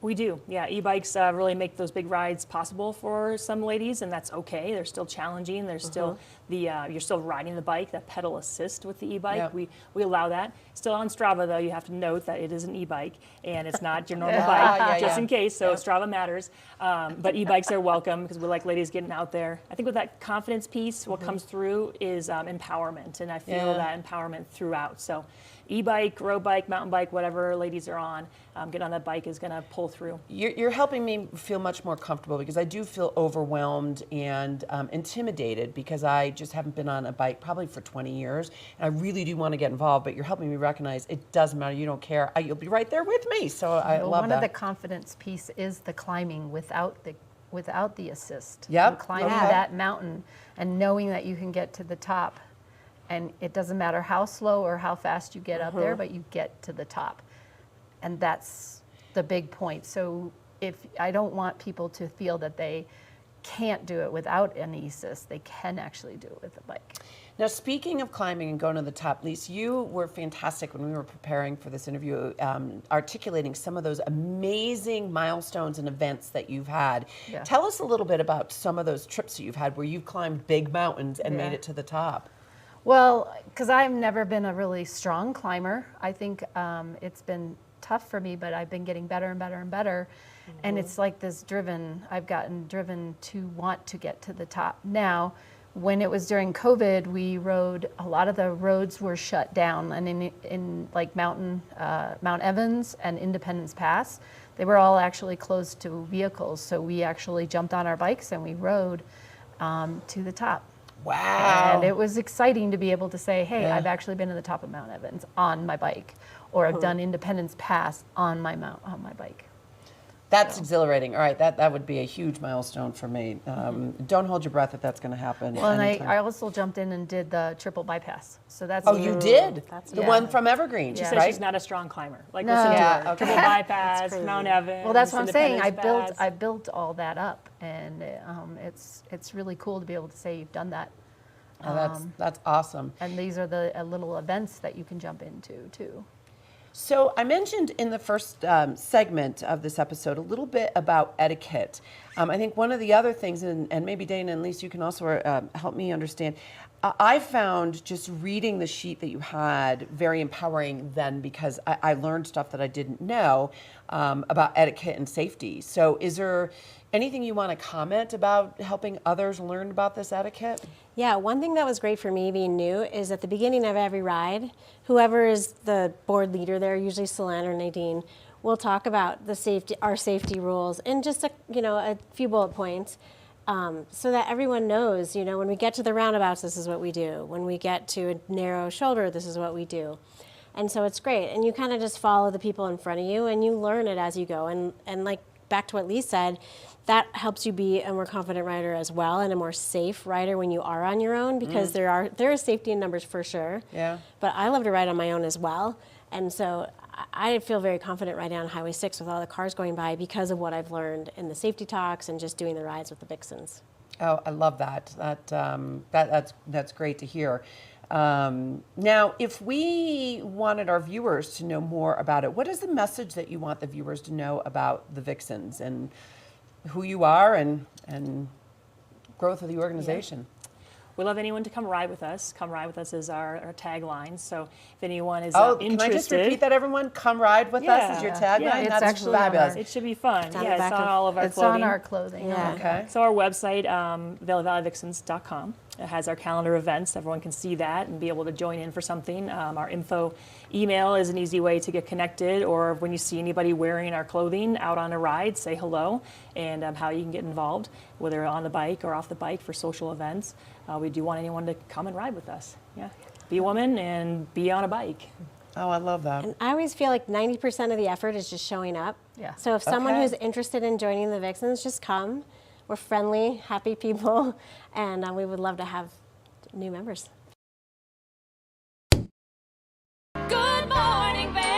We do, yeah. E-bikes really make those big rides possible for some ladies, and that's okay. They're still challenging. There's still you're still riding the bike, that pedal assist with the e-bike. Yep. We allow that. Still on Strava, though, you have to note that it is an e-bike, and it's not your normal bike, just in case, so Strava matters. But e-bikes are welcome because we like ladies getting out there. I think with that confidence piece, what comes through is empowerment, and I feel that empowerment throughout. So e-bike, road bike, mountain bike, whatever ladies are on, getting on that bike is going to pull through. You're helping me feel much more comfortable because I do feel overwhelmed and intimidated because I just haven't been on a bike probably for 20 years, and I really do want to get involved, but you're helping me recognize it doesn't matter, you don't care, you'll be right there with me, so I love that. One of the confidence piece is the climbing without the assist. Yep. And climbing that mountain and knowing that you can get to the top. And it doesn't matter how slow or how fast you get up there, but you get to the top. And that's the big point. So I don't want people to feel that they can't do it without an assist. They can actually do it with a bike. Now, speaking of climbing and going to the top, Lisa, you were fantastic when we were preparing for this interview, articulating some of those amazing milestones and events that you've had. Yeah. Tell us a little bit about some of those trips that you've had where you've climbed big mountains and made it to the top. Well, because I've never been a really strong climber. I think it's been tough for me, but I've been getting better and better and better. And it's like this I've gotten driven to want to get to the top. Now, when it was during COVID, we rode, a lot of the roads were shut down, and in like Mount Evans and Independence Pass, they were all actually closed to vehicles. So we actually jumped on our bikes and we rode to the top. Wow. And it was exciting to be able to say, hey, I've actually been to the top of Mount Evans on my bike, or I've done Independence Pass on my bike. That's exhilarating. All right, that would be a huge milestone for me. Don't hold your breath if that's going to happen. Well, and anytime. I also jumped in and did the triple bypass. So that's you did? The one from Evergreen, She right? says she's not a strong climber. Like, No. listen to Yeah, her. okay. Triple bypass, Mount Evans. Well, that's what I'm saying. Independence Pass. I built all that up, and it's really cool to be able to say you've done that. Oh, that's awesome. And these are the little events that you can jump into too. So I mentioned in the first segment of this episode a little bit about etiquette. I think one of the other things, and maybe Dana and Lisa, you can also help me understand, I found just reading the sheet that you had very empowering then, because I learned stuff that I didn't know about etiquette and safety. So is there anything you want to comment about helping others learn about this etiquette? Yeah, one thing that was great for me being new is at the beginning of every ride, whoever is the board leader there, usually Solange or Nadine, will talk about our safety rules and just a few bullet points, so that everyone knows. When we get to the roundabouts, this is what we do. When we get to a narrow shoulder, this is what we do. And so it's great, and you kind of just follow the people in front of you, and you learn it as you go. And like back to what Lee said, that helps you be a more confident rider as well, and a more safe rider when you are on your own, because there is safety in numbers for sure. Yeah. But I love to ride on my own as well, and so I feel very confident riding on Highway 6 with all the cars going by because of what I've learned in the safety talks and just doing the rides with the Vixens. Oh, I love that. That's great to hear. Now, if we wanted our viewers to know more about it, what is the message that you want the viewers to know about the Vixens and who you are and growth of the organization? We love anyone to come ride with us. Come ride with us is our tagline. So if anyone is interested. interested. Can I just repeat that, everyone? Come ride with us is your tagline? Yeah, That's actually fabulous. It should be fun. It's It's on all of our It's clothing. on our clothing. Yeah. Okay. So our website, VailValleyVixens.com, it has our calendar events. Everyone can see that and be able to join in for something. Our info email is an easy way to get connected, or when you see anybody wearing our clothing out on a ride, say hello, and how you can get involved, whether on the bike or off the bike for social events. We do want anyone to come and ride with us. Yeah, be a woman and be on a bike. Oh, I love that. And I always feel like 90% of the effort is just showing up. Yeah. So if someone Okay. who's interested in joining the Vixens, just come. We're friendly, happy people, and we would love to have new members. Good morning, Vail.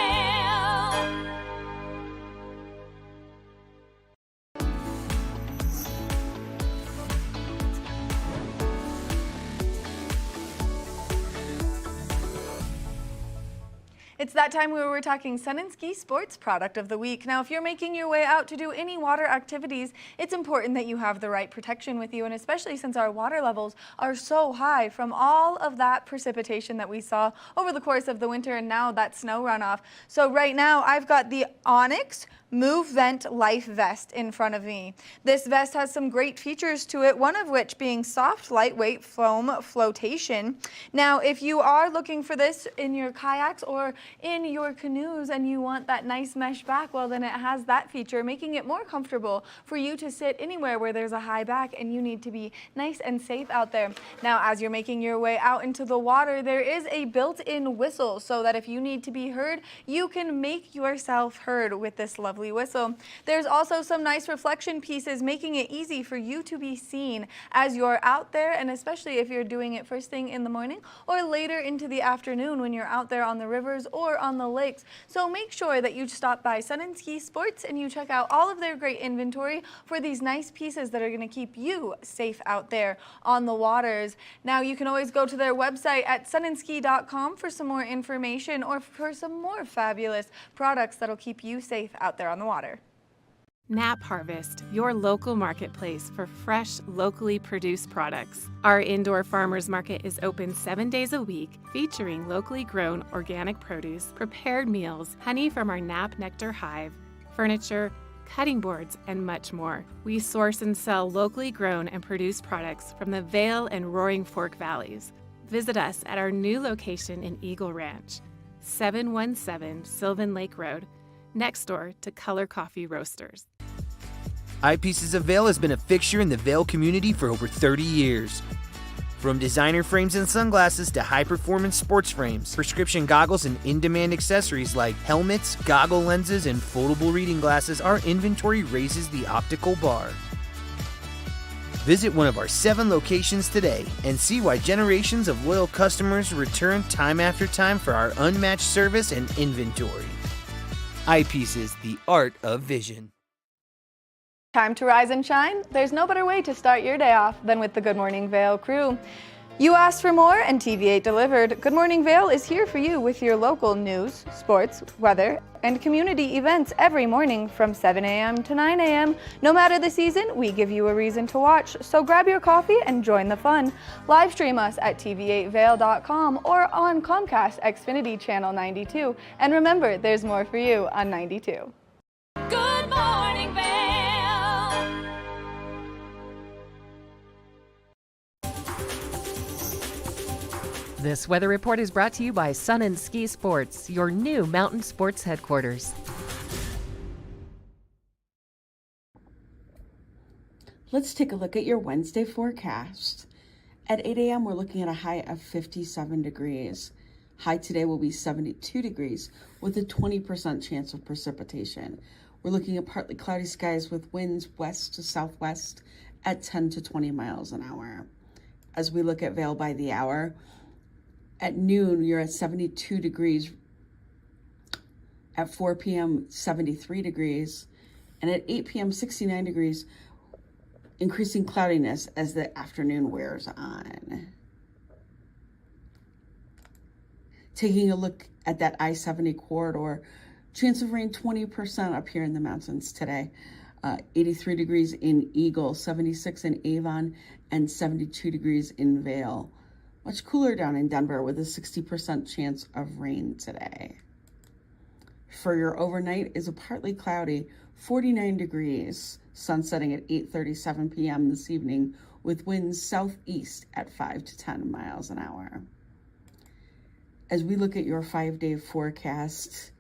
It's that time where we're talking Sun and Ski Sports Product of the Week. Now, if you're making your way out to do any water activities, it's important that you have the right protection with you, and especially since our water levels are so high from all of that precipitation that we saw over the course of the winter and now that snow runoff. So right now, I've got the Onyx Move Vent Life Vest in front of me. This vest has some great features to it, one of which being soft, lightweight foam flotation. Now, if you are looking for this in your kayaks or in your canoes and you want that nice mesh back, well, then it has that feature, making it more comfortable for you to sit anywhere where there's a high back and you need to be nice and safe out there. Now, as you're making your way out into the water, there is a built-in whistle so that if you need to be heard, you can make yourself heard with this lovely whistle. There's also some nice reflection pieces, making it easy for you to be seen as you're out there, and especially if you're doing it first thing in the morning or later into the afternoon when you're out there on the rivers or on the lakes. So make sure that you stop by Sun and Ski Sports and you check out all of their great inventory for these nice pieces that are going to keep you safe out there on the waters. Now, you can always go to their website at sunandski.com for some more information or for some more fabulous products that'll keep you safe out there on the water. Nap Harvest, your local marketplace for fresh, locally produced products. Our indoor farmers market is open 7 days a week, featuring locally grown organic produce, prepared meals, honey from our Nap Nectar hive, furniture, cutting boards, and much more. We source and sell locally grown and produced products from the Vail and Roaring Fork Valleys. Visit us at our new location in Eagle Ranch, 717 Sylvan Lake Road, next door to Color Coffee Roasters. Eyepieces of Vail has been a fixture in the Vail community for over 30 years. From designer frames and sunglasses to high-performance sports frames, prescription goggles, and in-demand accessories like helmets, goggle lenses, and foldable reading glasses, our inventory raises the optical bar. Visit one of our 7 locations today and see why generations of loyal customers return time after time for our unmatched service and inventory. Eyepieces, the art of vision. Time to rise and shine? There's no better way to start your day off than with the Good Morning Vail crew. You asked for more and TV8 delivered. Good Morning Vail is here for you with your local news, sports, weather, and community events every morning from 7 a.m. to 9 a.m. No matter the season, we give you a reason to watch, so grab your coffee and join the fun. Live stream us at tv8vail.com or on Comcast Xfinity Channel 92. And remember, there's more for you on 92. Good morning, Vail. This weather report is brought to you by Sun and Ski Sports, your new mountain sports headquarters. Let's take a look at your Wednesday forecast. At 8 a.m., we're looking at a high of 57 degrees. High today will be 72 degrees with a 20% chance of precipitation. We're looking at partly cloudy skies with winds west to southwest at 10 to 20 miles an hour. As we look at Vail by the hour, at noon, you're at 72 degrees. At 4 p.m., 73 degrees. And at 8 p.m., 69 degrees, increasing cloudiness as the afternoon wears on. Taking a look at that I-70 corridor, chance of rain 20% up here in the mountains today. 83 degrees in Eagle, 76 in Avon, and 72 degrees in Vail. Much cooler down in Denver with a 60% chance of rain today. For your overnight is a partly cloudy 49 degrees, sun setting at 8:37 p.m. this evening with winds southeast at 5 to 10 miles an hour. As we look at your 5-day forecast,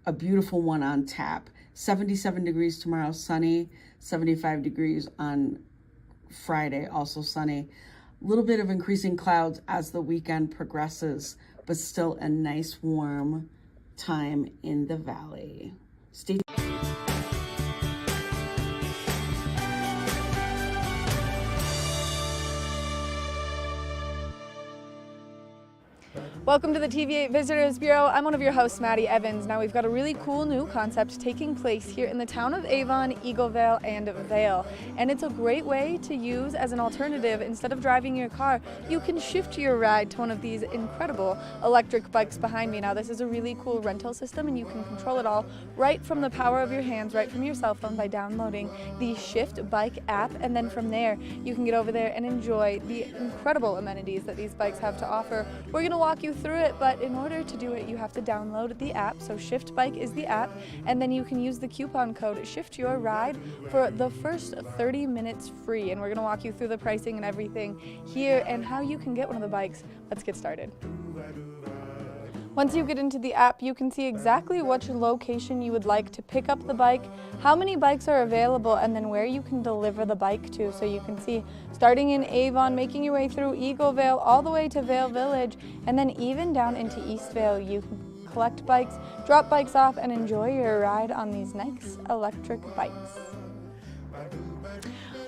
a beautiful one on tap. 77 degrees tomorrow, sunny. 75 degrees on Friday, also sunny. A little bit of increasing clouds as the weekend progresses, but still a nice warm time in the valley. Stay Welcome to the TV8 Visitors Bureau. I'm one of your hosts, Maddie Evans. Now we've got a really cool new concept taking place here in the town of Avon, Eaglevale, and Vail. And it's a great way to use as an alternative. Instead of driving your car, you can shift your ride to one of these incredible electric bikes behind me. Now this is a really cool rental system and you can control it all right from the power of your hands, right from your cell phone by downloading the Shift Bike app. And then from there, you can get over there and enjoy the incredible amenities that these bikes have to offer. We're going to walk you through it, but in order to do it, you have to download the app. So Shift Bike is the app, and then you can use the coupon code Shift Your Ride for the first 30 minutes free. And we're going to walk you through the pricing and everything here and how you can get one of the bikes. Let's get started. Once you get into the app, you can see exactly which location you would like to pick up the bike, how many bikes are available, and then where you can deliver the bike to. So you can see starting in Avon, making your way through Eaglevale, all the way to Vail Village, and then even down into East Vail. You can collect bikes, drop bikes off, and enjoy your ride on these nice electric bikes.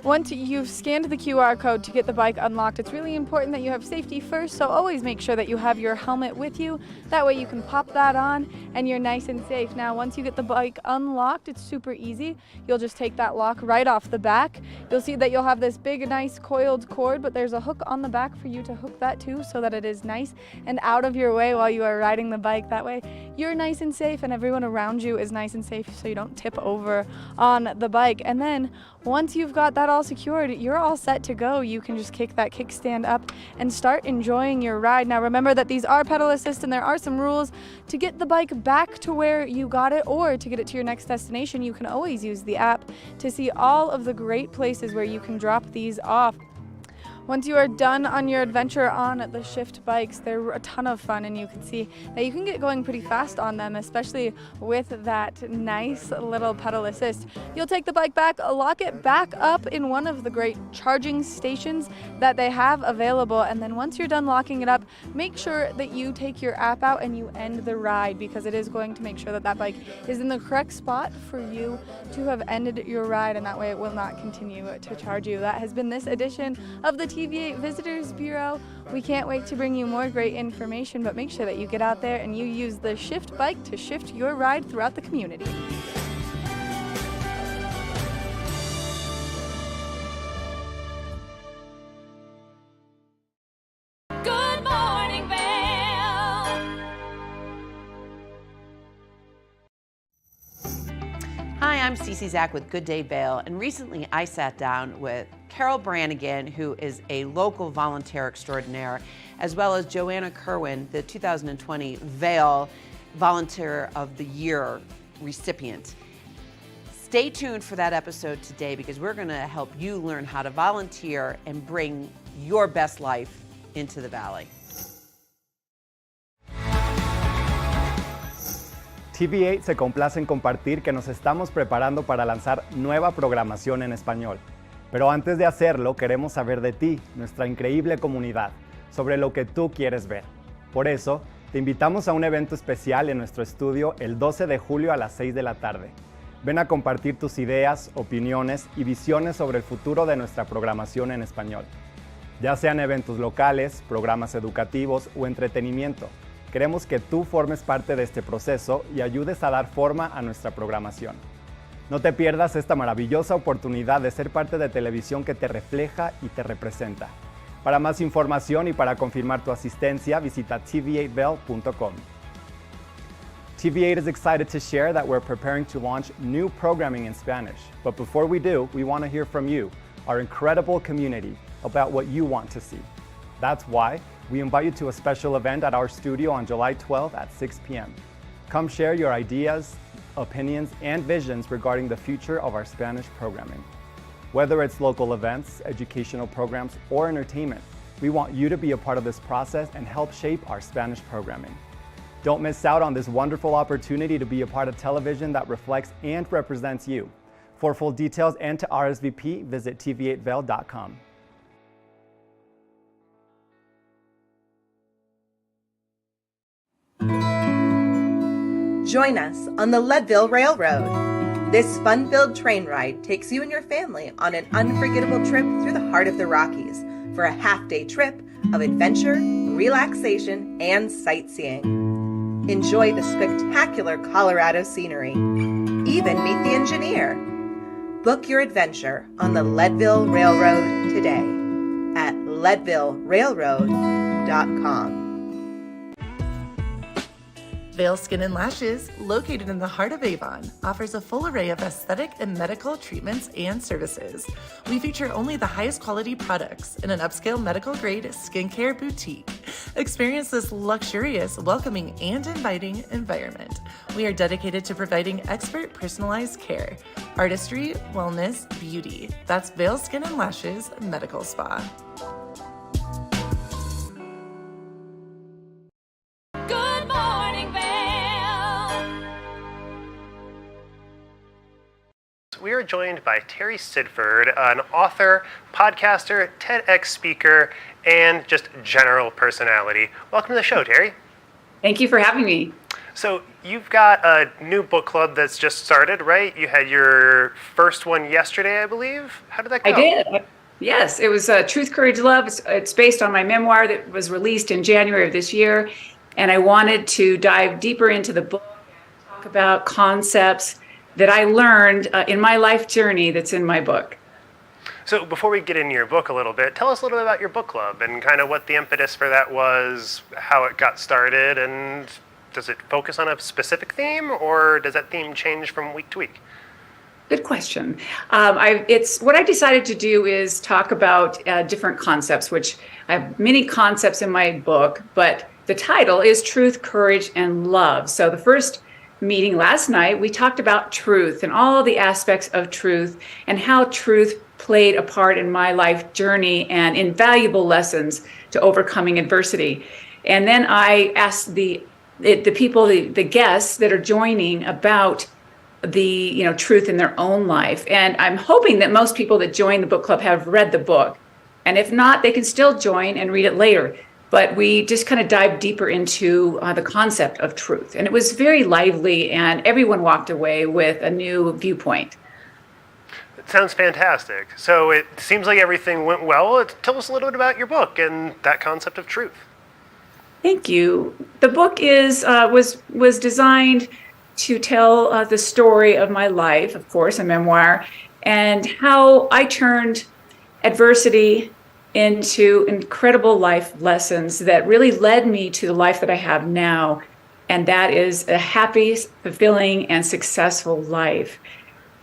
Once you've scanned the QR code to get the bike unlocked, it's really important that you have safety first, so always make sure that you have your helmet with you. That way you can pop that on and you're nice and safe. Now, once you get the bike unlocked, it's super easy. You'll just take that lock right off the back. You'll see that you'll have this big, nice coiled cord, but there's a hook on the back for you to hook that to so that it is nice and out of your way while you are riding the bike. That way you're nice and safe and everyone around you is nice and safe so you don't tip over on the bike. And then once you've got that all secured, you're all set to go. You can just kick that kickstand up and start enjoying your ride. Now remember that these are pedal assist and there are some rules. To get the bike back to where you got it or to get it to your next destination, you can always use the app to see all of the great places where you can drop these off. Once you are done on your adventure on the Shift bikes, they're a ton of fun, and you can see that you can get going pretty fast on them, especially with that nice little pedal assist. You'll take the bike back, lock it back up in one of the great charging stations that they have available, and then once you're done locking it up, make sure that you take your app out and you end the ride, because it is going to make sure that that bike is in the correct spot for you to have ended your ride, and that way it will not continue to charge you. That has been this edition of the TV8 Visitors Bureau. We can't wait to bring you more great information, but make sure that you get out there and you use the Shift bike to shift your ride throughout the community. Good morning, Vail. Hi, I'm Cece Zach with Good Day Vail, and recently I sat down with Carol Brannigan, who is a local volunteer extraordinaire, as well as Joanna Kerwin, the 2020 Vail Volunteer of the Year recipient. Stay tuned for that episode today, because we're going to help you learn how to volunteer and bring your best life into the Valley. TV8 se complace en compartir que nos estamos preparando para lanzar nueva programación en español. Pero antes de hacerlo, queremos saber de ti, nuestra increíble comunidad, sobre lo que tú quieres ver. Por eso, te invitamos a un evento especial en nuestro estudio el 12 de julio a las 6 de la tarde. Ven a compartir tus ideas, opiniones y visiones sobre el futuro de nuestra programación en español. Ya sean eventos locales, programas educativos o entretenimiento, queremos que tú formes parte de este proceso y ayudes a dar forma a nuestra programación. No te pierdas esta maravillosa oportunidad de ser parte de televisión que te refleja y te representa. Para más información y para confirmar tu asistencia, visita tv8vail.com. TV8 is excited to share that we're preparing to launch new programming in Spanish. But before we do, we want to hear from you, our incredible community, about what you want to see. That's why we invite you to a special event at our studio on July 12th at 6 p.m. Come share your ideas, opinions, and visions regarding the future of our Spanish programming. Whether it's local events, educational programs, or entertainment, we want you to be a part of this process and help shape our Spanish programming. Don't miss out on this wonderful opportunity to be a part of television that reflects and represents you. For full details and to RSVP, visit tv8vail.com. Join us on the Leadville Railroad. This fun-filled train ride takes you and your family on an unforgettable trip through the heart of the Rockies for a half-day trip of adventure, relaxation, and sightseeing. Enjoy the spectacular Colorado scenery. Even meet the engineer. Book your adventure on the Leadville Railroad today at leadvillerailroad.com. Vail Skin and Lashes, located in the heart of Avon, offers a full array of aesthetic and medical treatments and services. We feature only the highest quality products in an upscale medical-grade skincare boutique. Experience this luxurious, welcoming, and inviting environment. We are dedicated to providing expert personalized care, artistry, wellness, beauty. That's Vail Skin and Lashes Medical Spa. Good morning, Vail. We are joined by Terry Sidford, an author, podcaster, TEDx speaker, and just general personality. Welcome to the show, Terry. Thank you for having me. So you've got a new book club that's just started, right? You had your first one yesterday, I believe. How did that go? I did. Yes, it was Truth, Courage, Love. It's based on my memoir that was released in January of this year. And I wanted to dive deeper into the book and talk about concepts that I learned in my life journey that's in my book. So before we get into your book a little bit, tell us a little bit about your book club and kind of what the impetus for that was, how it got started, and does it focus on a specific theme, or does that theme change from week to week? Good question. What I decided to do is talk about different concepts, which I have many concepts in my book, but the title is Truth, Courage, and Love. So the first meeting last night, we talked about truth and all the aspects of truth and how truth played a part in my life journey and invaluable lessons to overcoming adversity. And then I asked the people, the guests that are joining about the truth in their own life. And I'm hoping that most people that join the book club have read the book. And if not, they can still join and read it later. But we just kind of dive deeper into the concept of truth. And it was very lively, and everyone walked away with a new viewpoint. It sounds fantastic. So it seems like everything went well. Tell us a little bit about your book and that concept of truth. Thank you. The book was designed to tell the story of my life, of course, a memoir, and how I turned adversity into incredible life lessons that really led me to the life that I have now. And that is a happy, fulfilling, and successful life.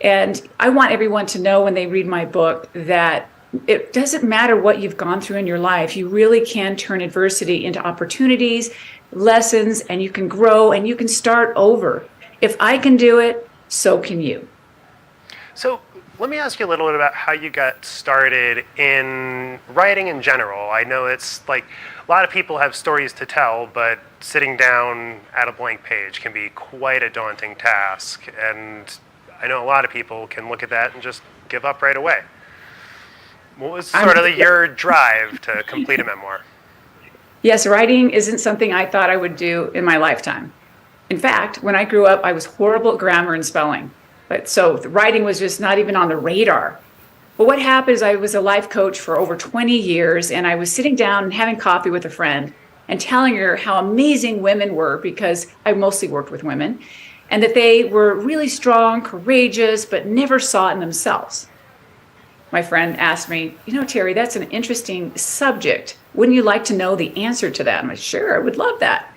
And I want everyone to know when they read my book that it doesn't matter what you've gone through in your life. You really can turn adversity into opportunities, lessons, and you can grow and you can start over. If I can do it, so can you. So let me ask you a little bit about how you got started in writing in general. I know it's like a lot of people have stories to tell, but sitting down at a blank page can be quite a daunting task. And I know a lot of people can look at that and just give up right away. What was sort of your drive to complete a memoir? Yes, writing isn't something I thought I would do in my lifetime. In fact, when I grew up, I was horrible at grammar and spelling. So writing was just not even on the radar. But what happened is I was a life coach for over 20 years, and I was sitting down and having coffee with a friend and telling her how amazing women were, because I mostly worked with women, and that they were really strong, courageous, but never saw it in themselves. My friend asked me, Terry, that's an interesting subject. Wouldn't you like to know the answer to that? I'm like, sure, I would love that.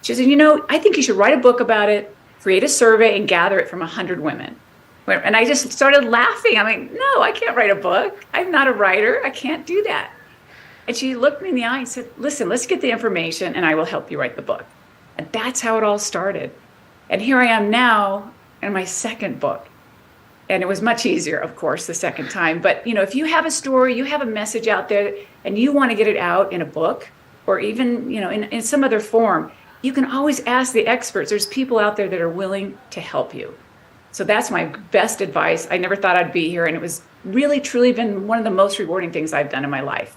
She said, I think you should write a book about it, create a survey, and gather it from 100 women. And I just started laughing. I'm like, no, I can't write a book. I'm not a writer. I can't do that. And she looked me in the eye and said, listen, let's get the information and I will help you write the book. And that's how it all started. And here I am now in my second book. And it was much easier, of course, the second time. But, if you have a story, you have a message out there, and you want to get it out in a book or even, in some other form, you can always ask the experts. There's people out there that are willing to help you. So that's my best advice. I never thought I'd be here, and it was really, truly been one of the most rewarding things I've done in my life.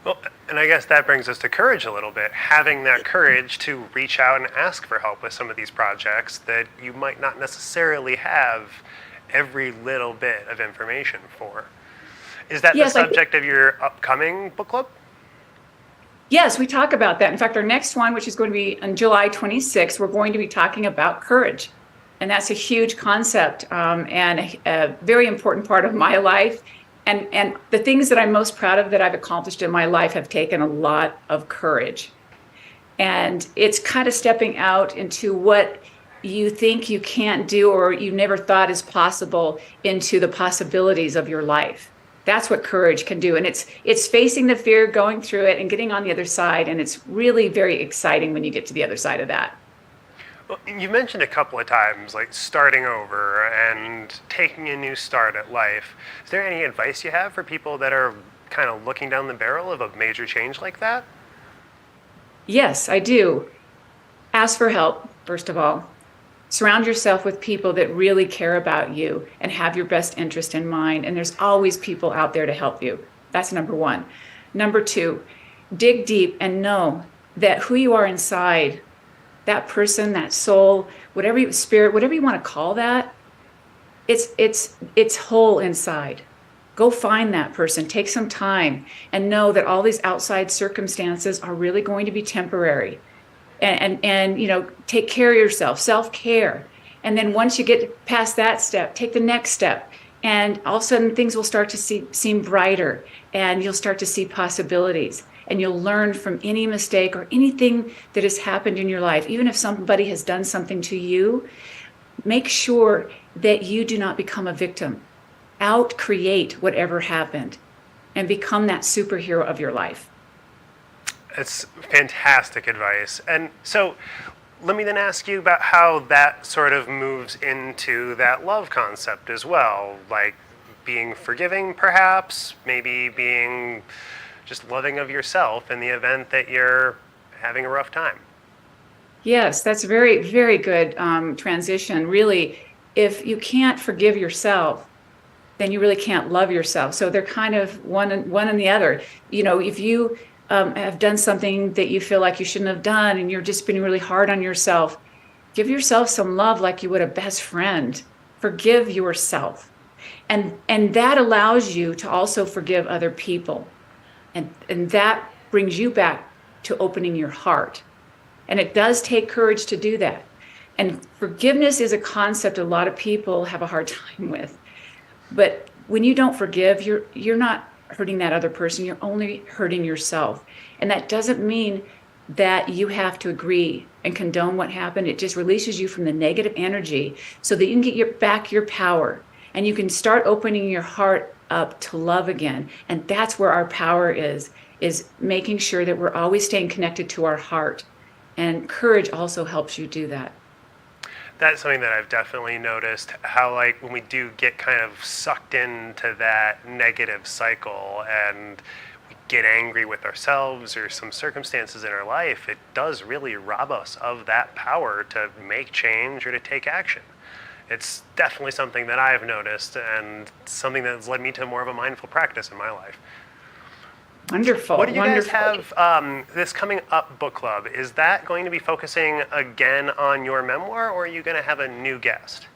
Well, and I guess that brings us to courage a little bit. Having that courage to reach out and ask for help with some of these projects that you might not necessarily have every little bit of information for. Is that the subject of your upcoming book club? Yes, we talk about that. In fact, our next one, which is going to be on July 26th, we're going to be talking about courage. And that's a huge concept and a very important part of my life. And the things that I'm most proud of that I've accomplished in my life have taken a lot of courage. And it's kind of stepping out into what you think you can't do or you never thought is possible into the possibilities of your life. That's what courage can do. And it's facing the fear, going through it, and getting on the other side. And it's really very exciting when you get to the other side of that. Well, you mentioned a couple of times, like starting over and taking a new start at life. Is there any advice you have for people that are kind of looking down the barrel of a major change like that? Yes, I do. Ask for help, first of all. Surround yourself with people that really care about you and have your best interest in mind. And there's always people out there to help you. That's number one. Number two, dig deep and know that who you are inside, that person, that soul, whatever spirit, whatever you want to call that, it's whole inside. Go find that person, take some time, and know that all these outside circumstances are really going to be temporary. And take care of yourself, self-care. And then once you get past that step, take the next step. And all of a sudden things will start to seem brighter, and you'll start to see possibilities. and you'll learn from any mistake or anything that has happened in your life. Even if somebody has done something to you, make sure that you do not become a victim. Out-create whatever happened and become that superhero of your life. It's fantastic advice. And so let me then ask you about how that sort of moves into that love concept as well, like being forgiving perhaps, maybe being just loving of yourself in the event that you're having a rough time. Yes, that's a very, very good transition. Really, if you can't forgive yourself, then you really can't love yourself. So they're kind of one and the other. You know, if you have done something that you feel like you shouldn't have done and you're just being really hard on yourself, give yourself some love like you would a best friend. Forgive yourself. And that allows you to also forgive other people. And that brings you back to opening your heart. And it does take courage to do that. And forgiveness is a concept a lot of people have a hard time with. But when you don't forgive, you're not hurting that other person, you're only hurting yourself. And that doesn't mean that you have to agree and condone what happened. It just releases you from the negative energy so that you can get back your power and you can start opening your heart up to love again. And that's where our power is making sure that we're always staying connected to our heart. And courage also helps you do that. That's something that I've definitely noticed, how like when we do get kind of sucked into that negative cycle and we get angry with ourselves or some circumstances in our life, it does really rob us of that power to make change or to take action. It's definitely something that I've noticed and something that's led me to more of a mindful practice in my life. Wonderful. What do you guys have this coming up book club? Is that going to be focusing again on your memoir, or are you going to have a new guest?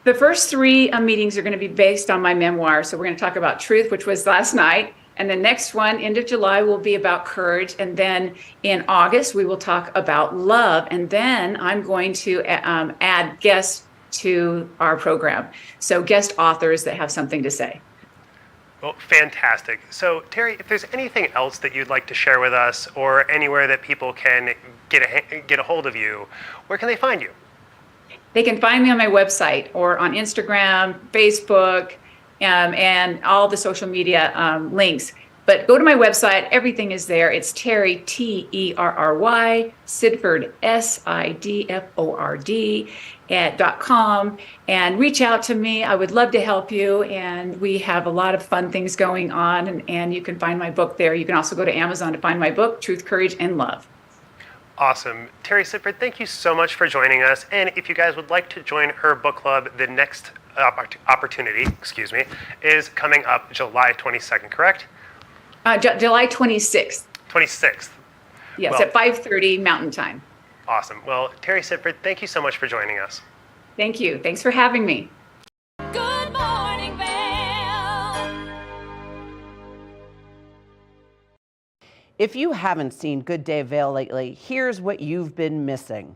The first 3 meetings are going to be based on my memoir. So we're going to talk about truth, which was last night. And the next one, end of July, will be about courage. And then in August, we will talk about love. And then I'm going to add guests to our program. So guest authors that have something to say. Well, fantastic. So, Terry, if there's anything else that you'd like to share with us or anywhere that people can get a hold of you, where can they find you? They can find me on my website or on Instagram, Facebook, and all the social media links. But go to my website. Everything is there. It's Terry, Terry, Sidford, SIDFORD, .com, and reach out to me. I would love to help you. And we have a lot of fun things going on. And you can find my book there. You can also go to Amazon to find my book, Truth, Courage, and Love. Awesome. Terry Sidford, thank you so much for joining us. And if you guys would like to join her book club, the next opportunity, is coming up July 22nd, correct? July 26th. 26th. Yes, well, at 5:30 Mountain Time. Awesome. Well, Terry Sidford, thank you so much for joining us. Thank you. Thanks for having me. Good morning, Vail. If you haven't seen Good Day Vail lately, here's what you've been missing.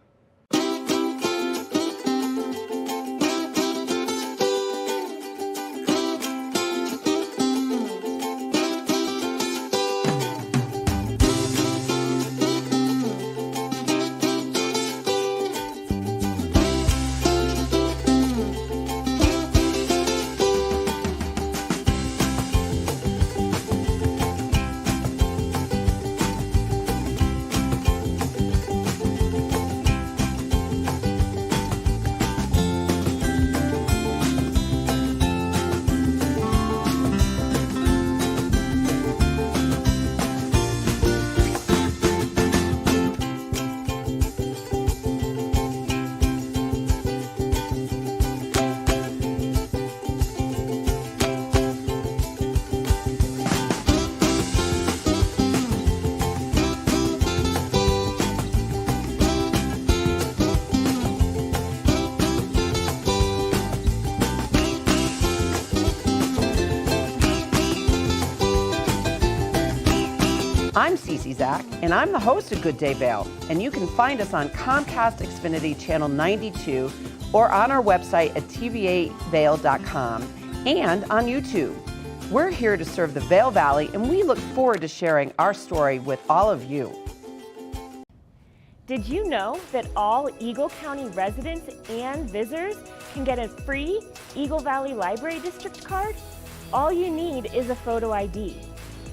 I'm Cece Zach, and I'm the host of Good Day Vail, and you can find us on Comcast Xfinity Channel 92 or on our website at tvavail.com and on YouTube. We're here to serve the Vail Valley, and we look forward to sharing our story with all of you. Did you know that all Eagle County residents and visitors can get a free Eagle Valley Library District card? All you need is a photo ID.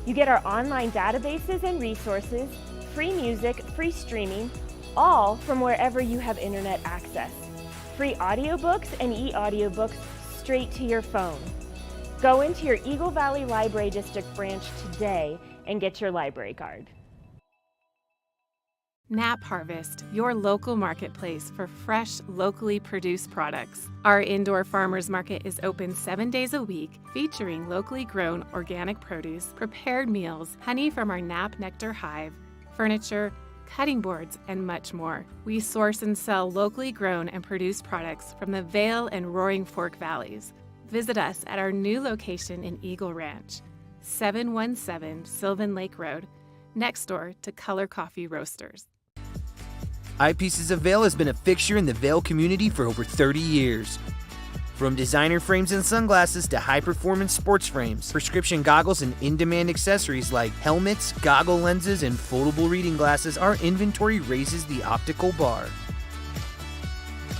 You get our online databases and resources, free music, free streaming, all from wherever you have internet access. Free audiobooks and e-audiobooks straight to your phone. Go into your Eagle Valley Library District branch today and get your library card. Nap Harvest, your local marketplace for fresh, locally produced products. Our indoor farmers market is open 7 days a week, featuring locally grown organic produce, prepared meals, honey from our Nap Nectar hive, furniture, cutting boards, and much more. We source and sell locally grown and produced products from the Vail and Roaring Fork valleys. Visit us at our new location in Eagle Ranch, 717 Sylvan Lake Road, next door to Color Coffee Roasters. Eyepieces of Vail has been a fixture in the Vail community for over 30 years. From designer frames and sunglasses to high-performance sports frames, prescription goggles, and in-demand accessories like helmets, goggle lenses, and foldable reading glasses, our inventory raises the optical bar.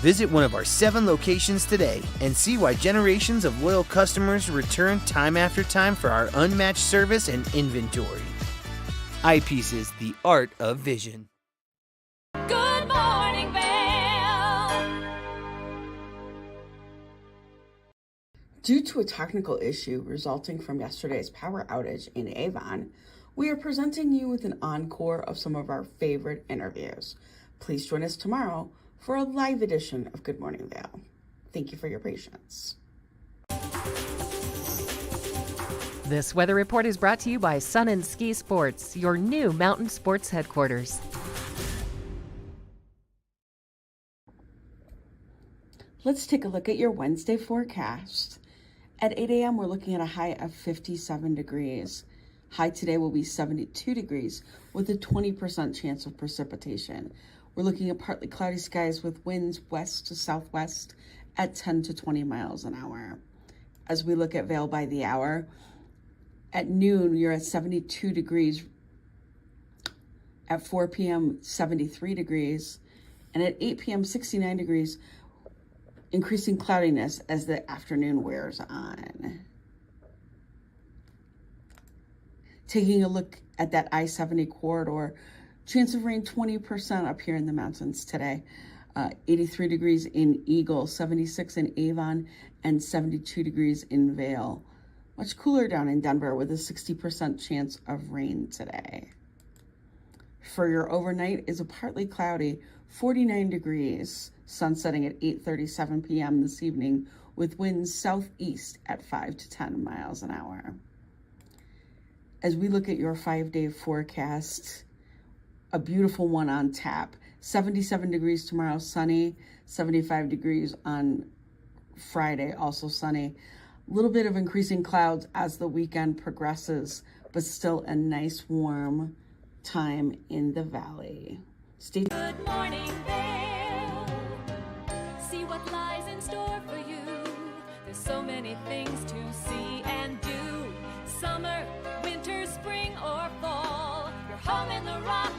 Visit one of our 7 locations today and see why generations of loyal customers return time after time for our unmatched service and inventory. Eyepieces, the art of vision. Good morning, Vail. Due to a technical issue resulting from yesterday's power outage in Avon, we are presenting you with an encore of some of our favorite interviews. Please join us tomorrow for a live edition of Good Morning Vail. Thank you for your patience. This weather report is brought to you by Sun and Ski Sports, your new mountain sports headquarters. Let's take a look at your Wednesday forecast. At 8 a.m., we're looking at a high of 57 degrees. High today will be 72 degrees with a 20% chance of precipitation. We're looking at partly cloudy skies with winds west to southwest at 10 to 20 miles an hour. As we look at Vail by the hour, at noon, you're at 72 degrees. At 4 p.m., 73 degrees. And at 8 p.m., 69 degrees, increasing cloudiness as the afternoon wears on. Taking a look at that I-70 corridor, chance of rain 20% up here in the mountains today. 83 degrees in Eagle, 76 in Avon, and 72 degrees in Vail. Much cooler down in Denver with a 60% chance of rain today. For your overnight is a partly cloudy 49 degrees, sun setting at 8:37 p.m. this evening with winds southeast at 5 to 10 miles an hour. As we look at your 5-day forecast, a beautiful one on tap. 77 degrees tomorrow, sunny. 75 degrees on Friday, also sunny. A little bit of increasing clouds as the weekend progresses, but still a nice warm time in the valley. Stay tuned. Good morning, Vail. See what lies in store for you. There's so many things to see and do. Summer, winter, spring, or fall. You're home in the Rockies.